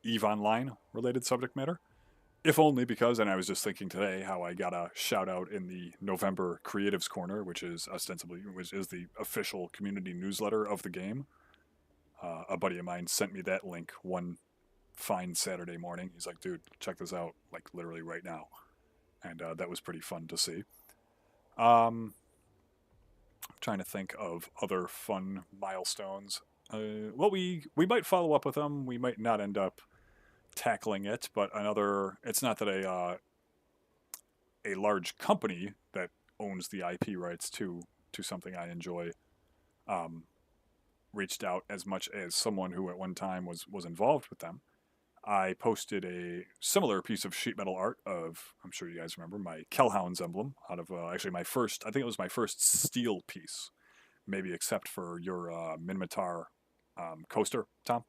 EVE Online related subject matter. If only because, and I was just thinking today how I got a shout out in the November Creatives Corner, which is the official community newsletter of the game. A buddy of mine sent me that link one fine Saturday morning. He's like, dude, check this out, literally right now. And that was pretty fun to see. I'm trying to think of other fun milestones. Well, we might follow up with them. We might not end up tackling it, but it's not that a large company that owns the IP rights to something I enjoy reached out as much as someone who at one time was involved with them. I posted a similar piece of sheet metal art of, I'm sure you guys remember, my Kellhounds emblem out of actually my first, I think it was my first steel piece, maybe except for your Minmatar coaster, Tom.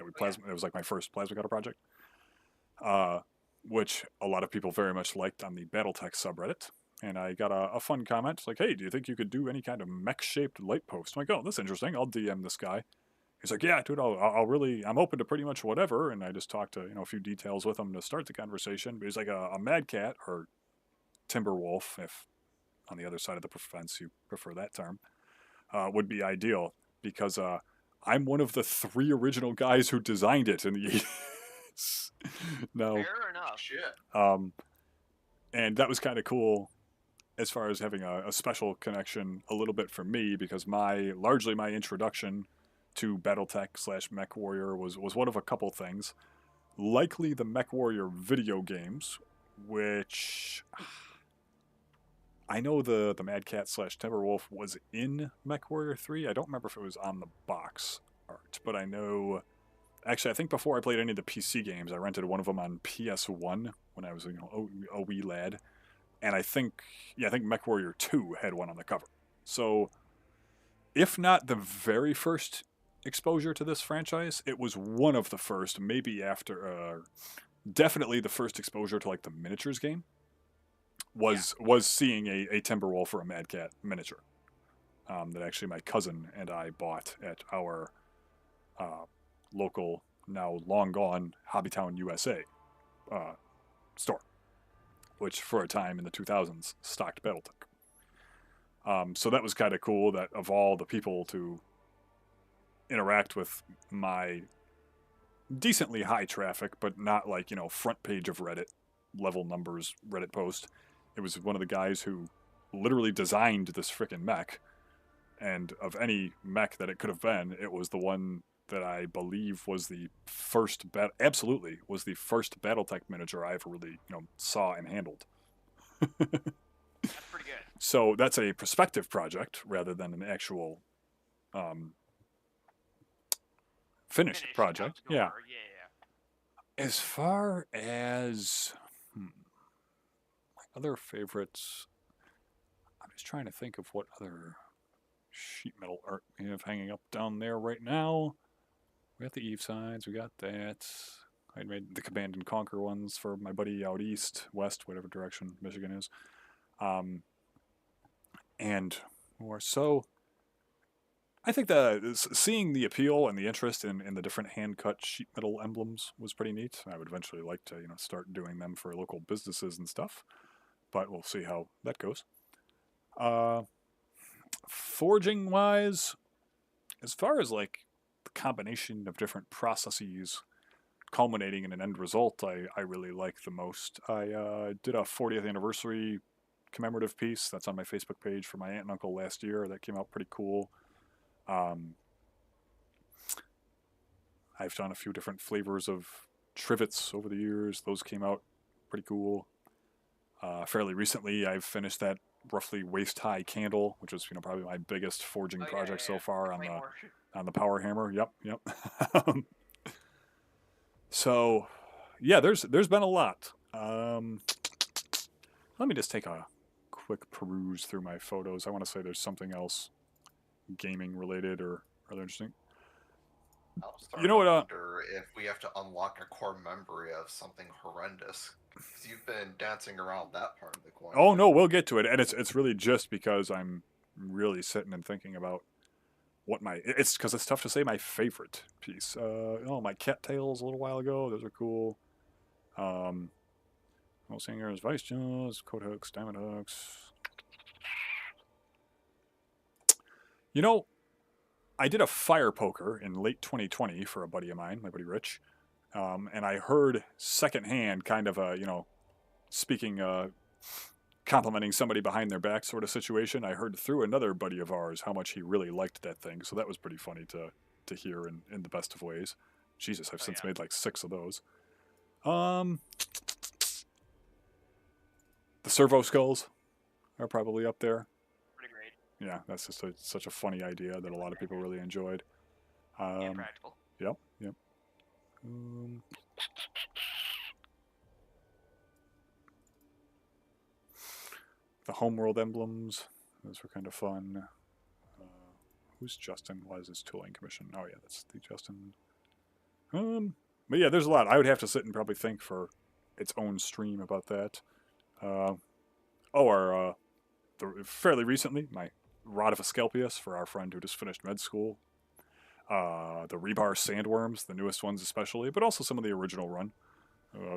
It was like my first plasma cutter project, which a lot of people very much liked on the BattleTech subreddit. And I got a fun comment like, hey, do you think you could do any kind of mech-shaped light post? I'm like, oh, that's interesting. I'll DM this guy. He's like, yeah, dude, I'm open to pretty much whatever. And I just talked to, a few details with him to start the conversation. But he's like a Mad Cat or Timber Wolf, if on the other side of the fence you prefer that term, would be ideal because I'm one of the 3 original guys who designed it in the 80s. No. Fair enough. Shit. And that was kind of cool as far as having a special connection a little bit for me because largely my introduction to BattleTech / Mech Warrior was one of a couple things. Likely the Mech Warrior video games, which I know the Mad Cat / Timberwolf was in Mech Warrior 3. I don't remember if it was on the box art, but I know... Actually, I think before I played any of the PC games, I rented one of them on PS1 when I was a wee lad. And I think Mech Warrior 2 had one on the cover. So, if not the very first exposure to this franchise, it was one of the first, maybe after, definitely the first exposure to like the miniatures game. Was seeing a Timberwolf or a Mad Cat miniature that actually my cousin and I bought at our local, now long gone, Hobbytown, USA store, which for a time in the 2000s stocked BattleTech. So that was kind of cool that of all the people to interact with my decently high traffic, but not like, front page of Reddit level numbers Reddit post, it was one of the guys who literally designed this frickin' mech. And of any mech that it could have been, it was the one that I believe was the first was the first BattleTech miniature I ever really, saw and handled. That's pretty good. So that's a perspective project rather than an actual finished project. Yeah. As far as my other favorites, I'm just trying to think of what other sheet metal art we have hanging up down there right now. We got the Eve signs, we got that. I made the Command and Conquer ones for my buddy out east, west, whatever direction Michigan is. And more so, I think that seeing the appeal and the interest in the different hand-cut sheet metal emblems was pretty neat. I would eventually like to, start doing them for local businesses and stuff, but we'll see how that goes. Forging-wise, as far as like the combination of different processes culminating in an end result, I really like the most. I did a 40th anniversary commemorative piece that's on my Facebook page for my aunt and uncle last year. That came out pretty cool. I've done a few different flavors of trivets over the years. Those came out pretty cool. Fairly recently, I've finished that roughly waist-high candle, which was probably my biggest forging project so far on the power hammer. Yep. So, yeah, there's been a lot. Let me just take a quick peruse through my photos. I want to say there's something else gaming related or other interesting. You know what? I wonder if we have to unlock a core memory of something horrendous. Because you've been dancing around that part of the coin. Oh no, we'll get to it, and it's really just because I'm really sitting and thinking about what it's because it's tough to say my favorite piece. My cattails a little while ago. Those are cool. Singers, vice jaws, coat hooks, diamond hooks. I did a fire poker in late 2020 for a buddy of mine, my buddy Rich, and I heard secondhand kind of a, speaking, complimenting somebody behind their back sort of situation. I heard through another buddy of ours how much he really liked that thing, so that was pretty funny to hear in the best of ways. Jesus, I've since made like 6 of those. Um, the servo skulls are probably up there. Pretty great Yeah, that's just such a funny idea that a lot of people really enjoyed. and Um, practical. yep, yep. Um, the homeworld emblems, those were kind of fun. Uh, who's Justin? What is his tooling commission? Oh yeah, that's the Justin. But yeah, there's a lot. I would have to sit and probably think for its own stream about that. Uh, fairly recently, my Rod of Asclepius for our friend who just finished med school. The rebar sandworms, the newest ones especially, but also some of the original run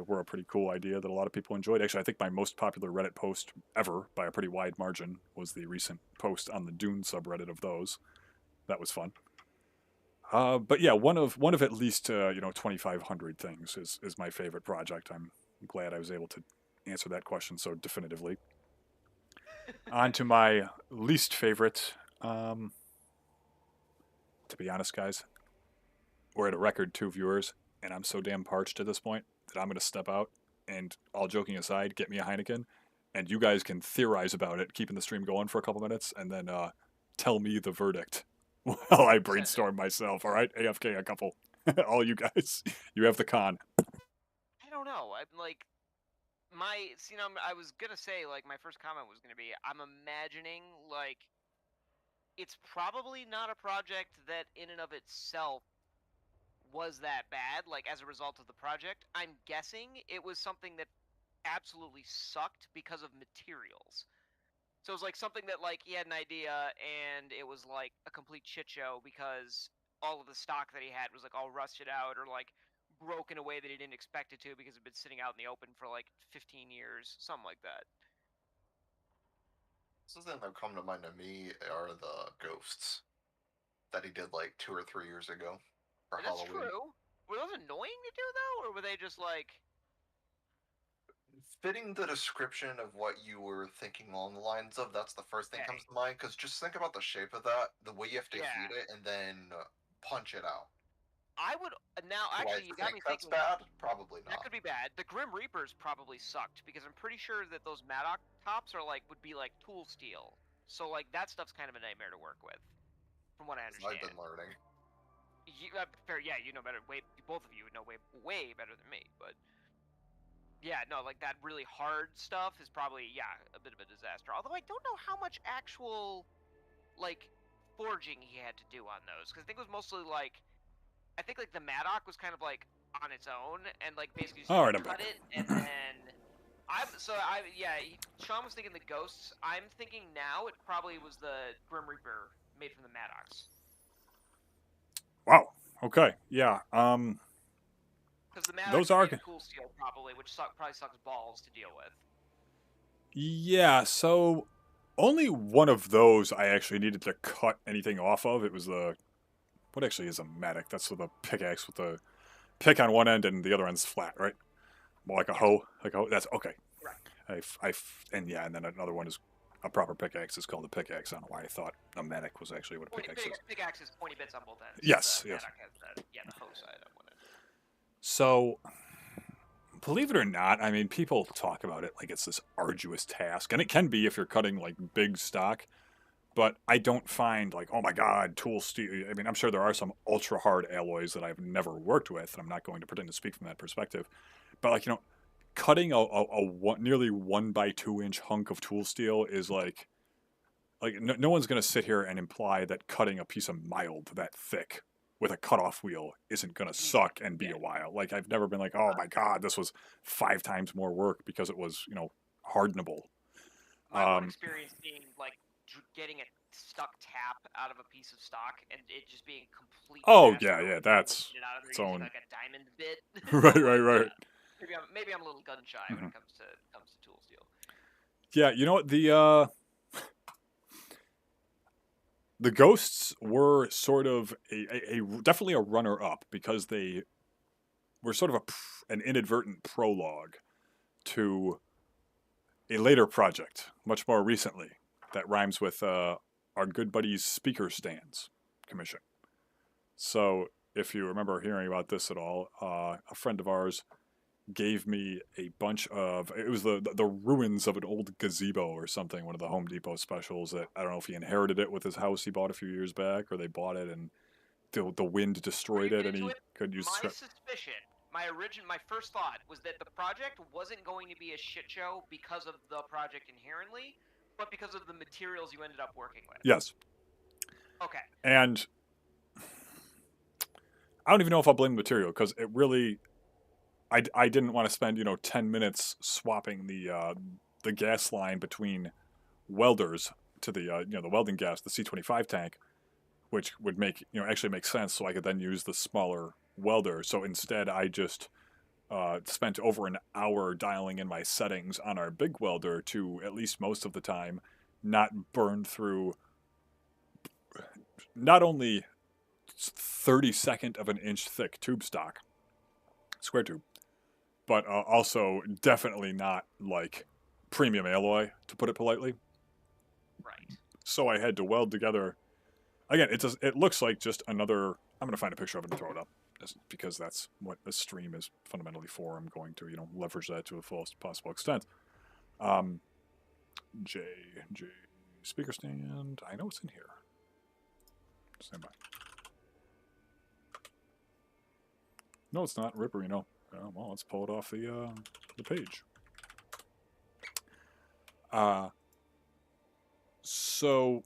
were a pretty cool idea that a lot of people enjoyed. Actually, I think my most popular Reddit post ever, by a pretty wide margin, was the recent post on the Dune subreddit of those. That was fun. But yeah, one of at least 2,500 things is my favorite project. I'm glad I was able to answer that question so definitively. On to my least favorite. To be honest, guys, we're at a record 2 viewers, and I'm so damn parched at this point that I'm going to step out and, all joking aside, get me a Heineken, and you guys can theorize about it, keeping the stream going for a couple minutes, and then tell me the verdict while I brainstorm myself. All right, AFK a couple. All you guys, you have the con. I don't know. I'm like I was gonna say like my first comment was gonna be I'm imagining like it's probably not a project that in and of itself was that bad, like as a result of the project. I'm guessing it was something that absolutely sucked because of materials. So it was like something that like he had an idea and it was like a complete shit show because all of the stock that he had was like all rusted out or like broken away that he didn't expect it to because it'd been sitting out in the open for like 15 years, something like that. Something that come to mind to me are the ghosts that he did like 2 or 3 years ago for That's Halloween. true. Were those annoying to do though, or were they just like Fitting the description of what you were thinking along the lines of, that's the first thing okay? comes to mind. Because just think about the shape of that, the way you have to Yeah, heat it, and then punch it out. I would now Do I actually you got think me that's thinking. bad? Probably That not. could be bad. The Grim Reapers probably sucked because I'm pretty sure that those Maddox tops are like would be like tool steel. So like that stuff's kind of a nightmare to work with, from what I As I've understand. been learning. Fair, yeah, you know better. Way both of you know way better than me. But yeah, no, like that really hard stuff is probably a bit of a disaster. Although I don't know how much actual like forging he had to do on those because I think it was mostly like I think like the Maddox was kind of like on its own and like basically just All had right, to I'm cut back. it and then Shawn was thinking the ghosts. I'm thinking now it probably was the Grim Reaper made from the Maddox Wow. Okay. Yeah. because the Maddox Those is are. made of tool steel probably, which probably sucks balls to deal with. Yeah. So only one of those I actually needed to cut anything off of. It was the what actually is a matic? That's with a pickaxe with the pick on one end and the other end's flat, right? More like a Yes. hoe. Like a hoe. That's okay. Correct. And then another one is a proper pickaxe. It's called a pickaxe. I don't know why I thought a matic was actually what a pickaxe is. Pickaxe is pointy bits on both ends. Yes, The yes. Maddox has the hoe side on one end. So, believe it or not, I mean, people talk about it like it's this arduous task, and it can be if you're cutting like big stock. But I don't find like, oh my god, tool steel. I mean, I'm sure there are some ultra hard alloys that I've never worked with, and I'm not going to pretend to speak from that perspective. But like, cutting a nearly 1 by 2 inch hunk of tool steel is like no one's going to sit here and imply that cutting a piece of mild that thick with a cutoff wheel isn't going to suck and be a while. Like I've never been like, oh my god, this was 5 times more work because it was hardenable. My one experience being like getting a stuck tap out of a piece of stock and it just being complete. Oh yeah, that's its own like a diamond bit. right. Maybe I'm a little gun shy when it comes to tool steel. Yeah, you know what the ghosts were sort of a definitely a runner up because they were sort of an inadvertent prologue to a later project, much more recently, that rhymes with our good buddy's speaker stands commission. So if you remember hearing about this at all, a friend of ours gave me a bunch of, it was the ruins of an old gazebo or something, one of the Home Depot specials that, I don't know if he inherited it with his house he bought a few years back, or they bought it and the wind destroyed it and he could use My suspicion, my first thought was that the project wasn't going to be a shit show because of the project inherently, but because of the materials you ended up working with. Yes. Okay. And I don't even know if I'll blame the material, because it really, I didn't want to spend 10 minutes swapping the gas line between welders to the the welding gas, the C25 tank, which would actually make sense, so I could then use the smaller welder. So instead, I just spent over an hour dialing in my settings on our big welder to, at least most of the time, not burn through not only 32nd of an inch thick tube stock, square tube, but also definitely not like premium alloy, to put it politely. Right. So I had to weld together. Again, it looks like just another. I'm gonna find a picture of it and throw it up, just because that's what a stream is fundamentally for. I'm going to leverage that to the fullest possible extent. J speaker stand. I know it's in here. Stand by. No, it's not. Ripper, well, let's pull it off the page. So,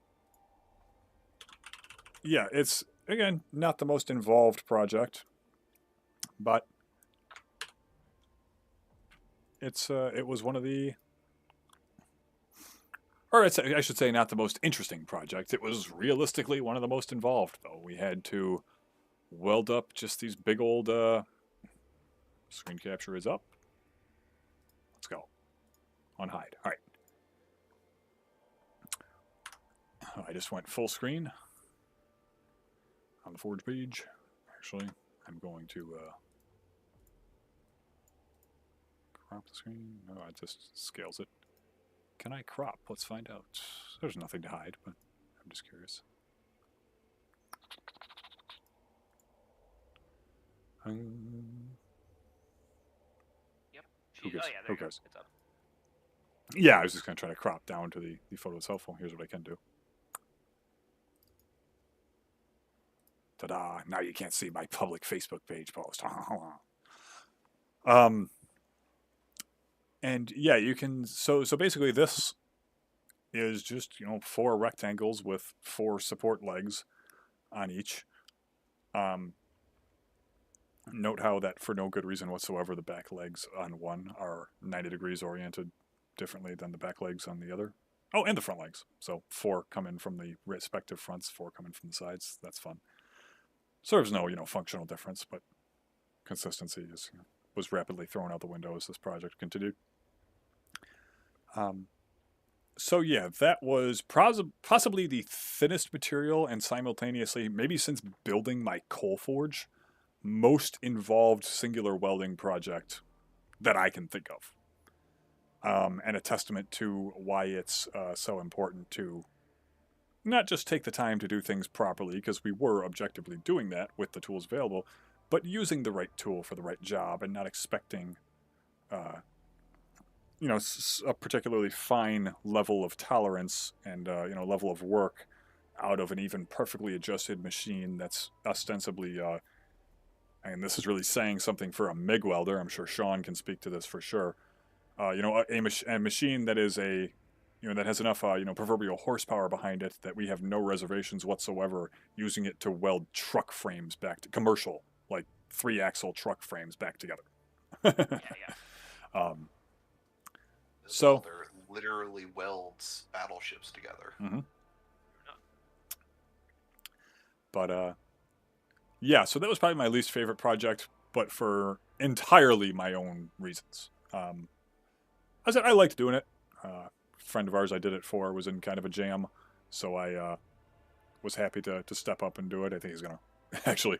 yeah, it's, again, not the most involved project, but it was one of the, or I should say not the most interesting project. It was realistically one of the most involved, though. We had to weld up just these big old, screen capture is up. Let's go. On hide. All right. I just went full screen on the Forge page. Actually, I'm going to crop the screen. No, it just scales it. Can I crop? Let's find out. There's nothing to hide, but I'm just curious. Yep. Who cares? Oh yeah, there Who you go. cares? It's up. Yeah, I was just going to try to crop down to the photo is helpful. Here's what I can do. Ta-da! Now you can't see my public Facebook page post. And yeah, you can. So basically, this is just 4 rectangles with 4 support legs on each. Note how that, for no good reason whatsoever, the back legs on one are 90 degrees oriented differently than the back legs on the other. Oh, and the front legs. So 4 come in from the respective fronts, 4 come in from the sides. That's fun. Serves no, functional difference, but consistency was rapidly thrown out the window as this project continued. So yeah, that was possibly the thinnest material, and simultaneously, maybe since building my coal forge, most involved singular welding project that I can think of. And a testament to why it's so important to not just take the time to do things properly, because we were objectively doing that with the tools available, but using the right tool for the right job and not expecting a particularly fine level of tolerance and level of work out of an even perfectly adjusted machine that's ostensibly and this is really saying something for a MIG welder. I'm sure Shawn can speak to this for sure. A machine that is that has enough proverbial horsepower behind it that we have no reservations whatsoever using it to weld truck frames back to commercial, like 3-axle truck frames back together. Yeah. So welder literally welds battleships together. Mm-hmm. But yeah, so that was probably my least favorite project, but for entirely my own reasons. I said I liked doing it. A friend of ours I did it for was in kind of a jam, so I was happy to step up and do it. I think he's gonna actually.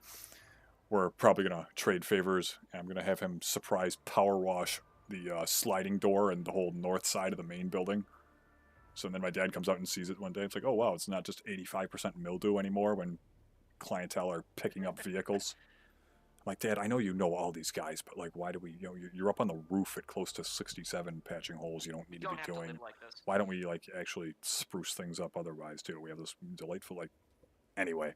We're probably gonna trade favors. I'm gonna have him surprise power wash the sliding door and the whole north side of the main building. So then my dad comes out and sees it one day. It's like, oh wow, it's not just 85% mildew anymore when clientele are picking up vehicles. Like, Dad, I know you know all these guys, but like, why do we? You're up on the roof at close to 67 patching holes. You don't need to Don't be have to doing. live like this. Why don't we like actually spruce things up otherwise too? We have this delightful like. Anyway,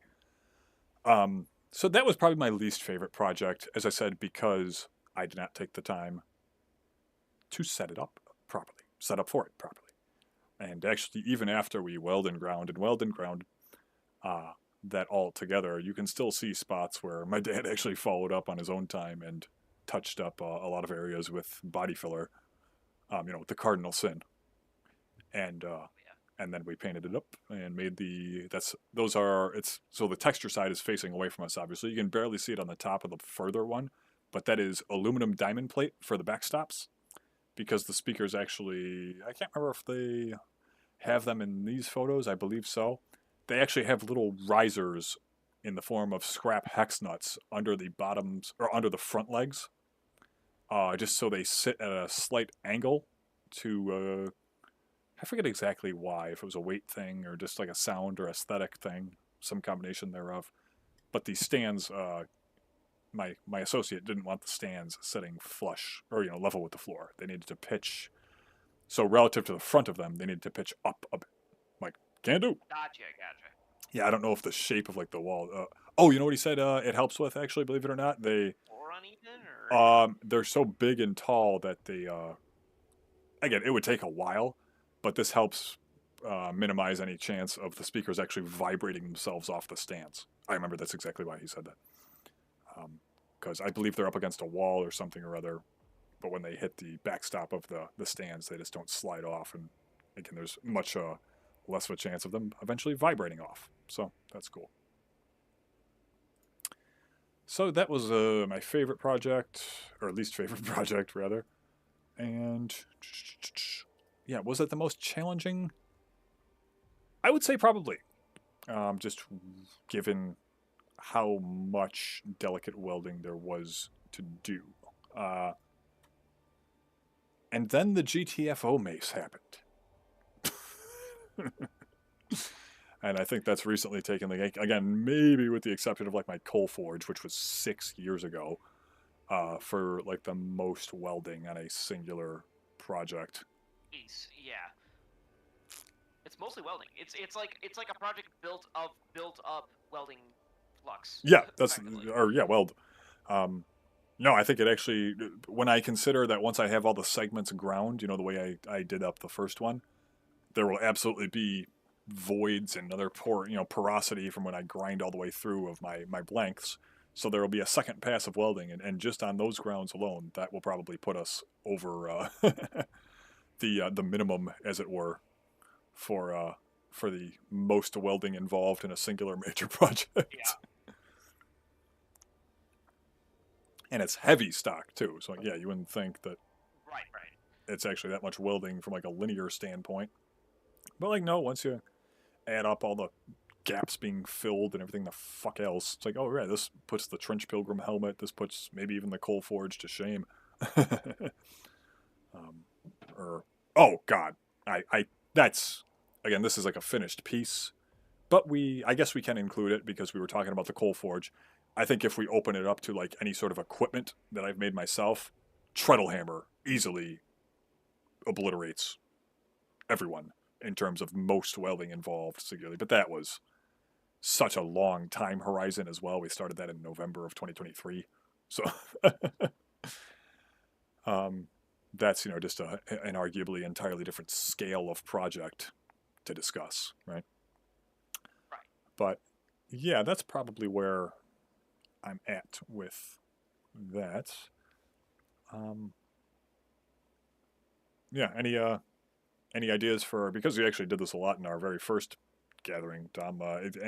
so that was probably my least favorite project, as I said, because I did not take the time to set it up properly, set up for it properly. And actually, even after we weld and ground, uh, that all together, you can still see spots where my dad actually followed up on his own time and touched up a lot of areas with body filler, with the cardinal sin. And and then we painted it up and made so the texture side is facing away from us. Obviously, you can barely see it on the top of the further one, but that is aluminum diamond plate for the backstops, because the speakers actually, I can't remember if they have them in these photos. I believe so. They actually have little risers in the form of scrap hex nuts under the bottoms or under the front legs, just so they sit at a slight angle to. I forget exactly why, if it was a weight thing or just like a sound or aesthetic thing, some combination thereof. But these stands, my associate didn't want the stands sitting flush or level with the floor. They needed to pitch. So relative to the front of them, they needed to pitch up a bit. Like, can do. Gotcha. Yeah, I don't know if the shape of like the wall. Oh, you know what he said? It helps with, actually. Believe it or not, Or uneven, or they're so big and tall that they again, it would take a while, but this helps minimize any chance of the speakers actually vibrating themselves off the stands. I remember that's exactly why he said that, because I believe they're up against a wall or something or other. But when they hit the backstop of the stands, they just don't slide off, and again, there's much less of a chance of them eventually vibrating off. So that's cool. So that was my favorite project, or least favorite project, rather. And yeah, was it the most challenging? I would say probably. Just given how much delicate welding there was to do. And then the GTFO mace happened. And I think that's recently taken, like, again, maybe with the exception of like my coal forge, which was 6 years ago, for like the most welding on a singular project. yeah. It's mostly welding. It's like a project built up welding flux. Yeah, that's effectively. or yeah, weld. No, I think it actually, when I consider that once I have all the segments ground, the way I did up the first one, there will absolutely be voids and other porosity from when I grind all the way through of my blanks. So there will be a second pass of welding, and just on those grounds alone, that will probably put us over the minimum, as it were, for the most welding involved in a singular major project. Yeah. And it's heavy stock too, so yeah, you wouldn't think that Right. it's actually that much welding from like a linear standpoint. But like, no, once you add up all the gaps being filled and everything the fuck else, it's like, oh right, this puts the trench pilgrim helmet, this puts maybe even the coal forge to shame. Or oh god, I that's again, this is like a finished piece, but I guess we can include it because we were talking about the coal forge. I think if we open it up to like any sort of equipment that I've made myself, treadle hammer easily obliterates everyone in terms of most welding involved singularly. But that was such a long time horizon as well. We started that in November of 2023, so that's just an arguably entirely different scale of project to discuss, right? Right. But yeah, that's probably where I'm at with that. Yeah, any ideas for, because we actually did this a lot in our very first gathering, Dom?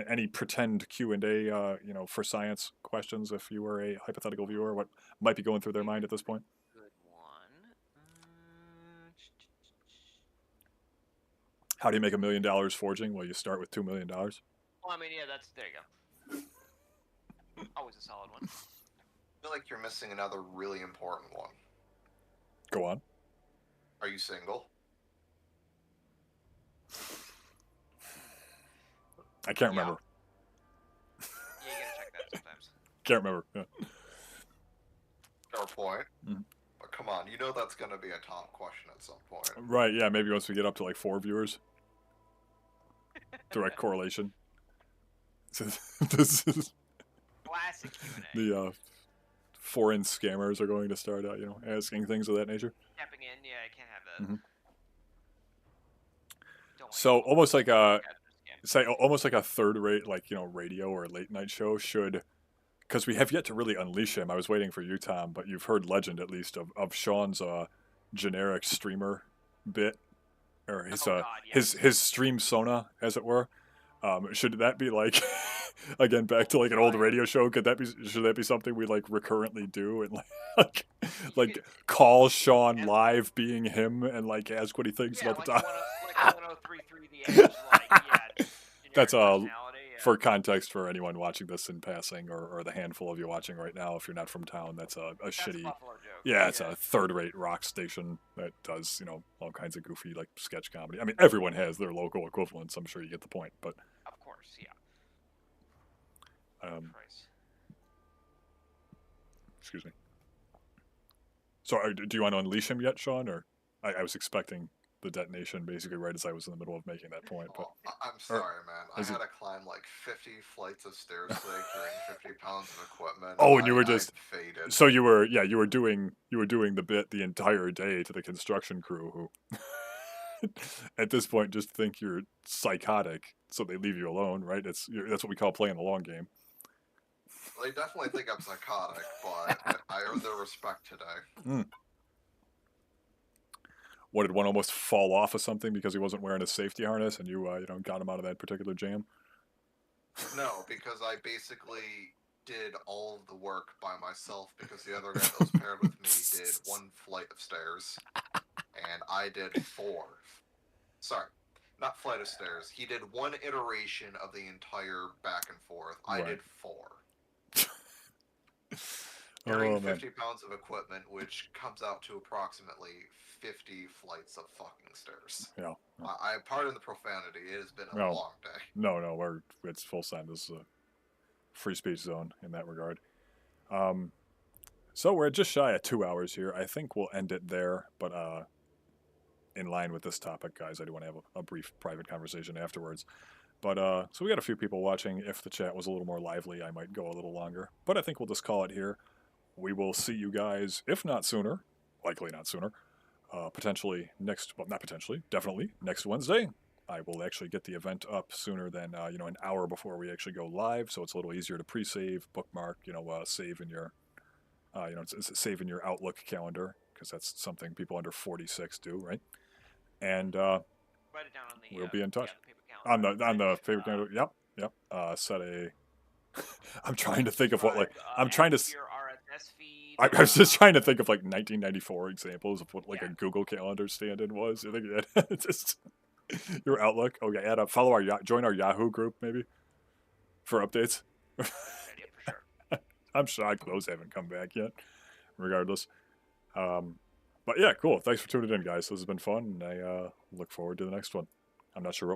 Any pretend Q&A, for science questions? If you were a hypothetical viewer, what might be going through their mind at this point? Good one. How do you make $1 million forging? Well, you start with $2 million. Well, I mean, yeah, there you go. Always a solid one. I feel like you're missing another really important one. Go on. Are you single? I can't remember. Yeah, you gotta check that sometimes. Can't remember. Yeah. point. Mm. But come on, you know that's going to be a top question at some point. Right, yeah, maybe once we get up to like 4 viewers. Direct correlation. This is Classic Q&A. the foreign scammers are going to start, asking things of that nature. Tapping in, yeah, I can't have that. Mhm. Don't want So people almost like a, scam. say, almost like a third-rate, like radio or late night show should, because we have yet to really unleash him. I was waiting for you, Tom, but you've heard legend at least of Shawn's generic streamer bit, or his Oh, God, yes. his stream sona, as it were. Should that be like, again, back to like an old radio show? Should that be something we like recurrently do and like call Shawn live being him and like ask what he thinks about the like top? like 1033 The Edge, like, yeah. That's personality, yeah. for context for anyone watching this in passing, or the handful of you watching right now, if you're not from town, that's a shitty. Buffalo joke. Yeah, it's a third-rate rock station that does, all kinds of goofy, like, sketch comedy. I mean, everyone has their local equivalents. I'm sure you get the point, but... Of course, yeah. Excuse me. So, do you want to unleash him yet, Shawn? Or I was expecting the detonation basically right as I was in the middle of making that point. But I'm sorry, man. I had to climb like 50 flights of stairs today carrying 50 pounds of equipment. Oh, and you were just faded. So you were doing the bit the entire day to the construction crew who at this point just think you're psychotic, so they leave you alone, right? That's what we call playing the long game. They definitely think I'm psychotic, but I earned their respect today. What, did one almost fall off of something because he wasn't wearing a safety harness, and you got him out of that particular jam? No, because I basically did all of the work by myself because the other guy that was paired with me did 1 flight of stairs, and I did 4. Sorry, not flight of stairs. He did 1 iteration of the entire back and forth. I did 4. Carrying 50 pounds of equipment, which comes out to approximately 50 flights of fucking stairs. Yeah. I pardon the profanity. It has been a long day. No, it's full time. This is a free speech zone in that regard. So we're just shy of 2 hours here. I think we'll end it there, but in line with this topic, guys, I do want to have a brief private conversation afterwards. But so we got a few people watching. If the chat was a little more lively, I might go a little longer. But I think we'll just call it here. We will see you guys, if not sooner, likely not sooner, definitely next Wednesday. I will actually get the event up sooner than, an hour before we actually go live, so it's a little easier to pre-save, bookmark, save in your, save in your Outlook calendar, because that's something people under 46 do, right? And write it down on the, we'll be in touch. On the paper calendar. Yep. Set a... I'm trying to think of what, like, I'm trying to... I was just trying to think of like 1994 examples of what like a Google Calendar stand-in was. I think just your Outlook. Okay, join our Yahoo group maybe for updates. I'm shocked those haven't come back yet. Regardless, but yeah, cool. Thanks for tuning in, guys. This has been fun, and I look forward to the next one. I'm not sure what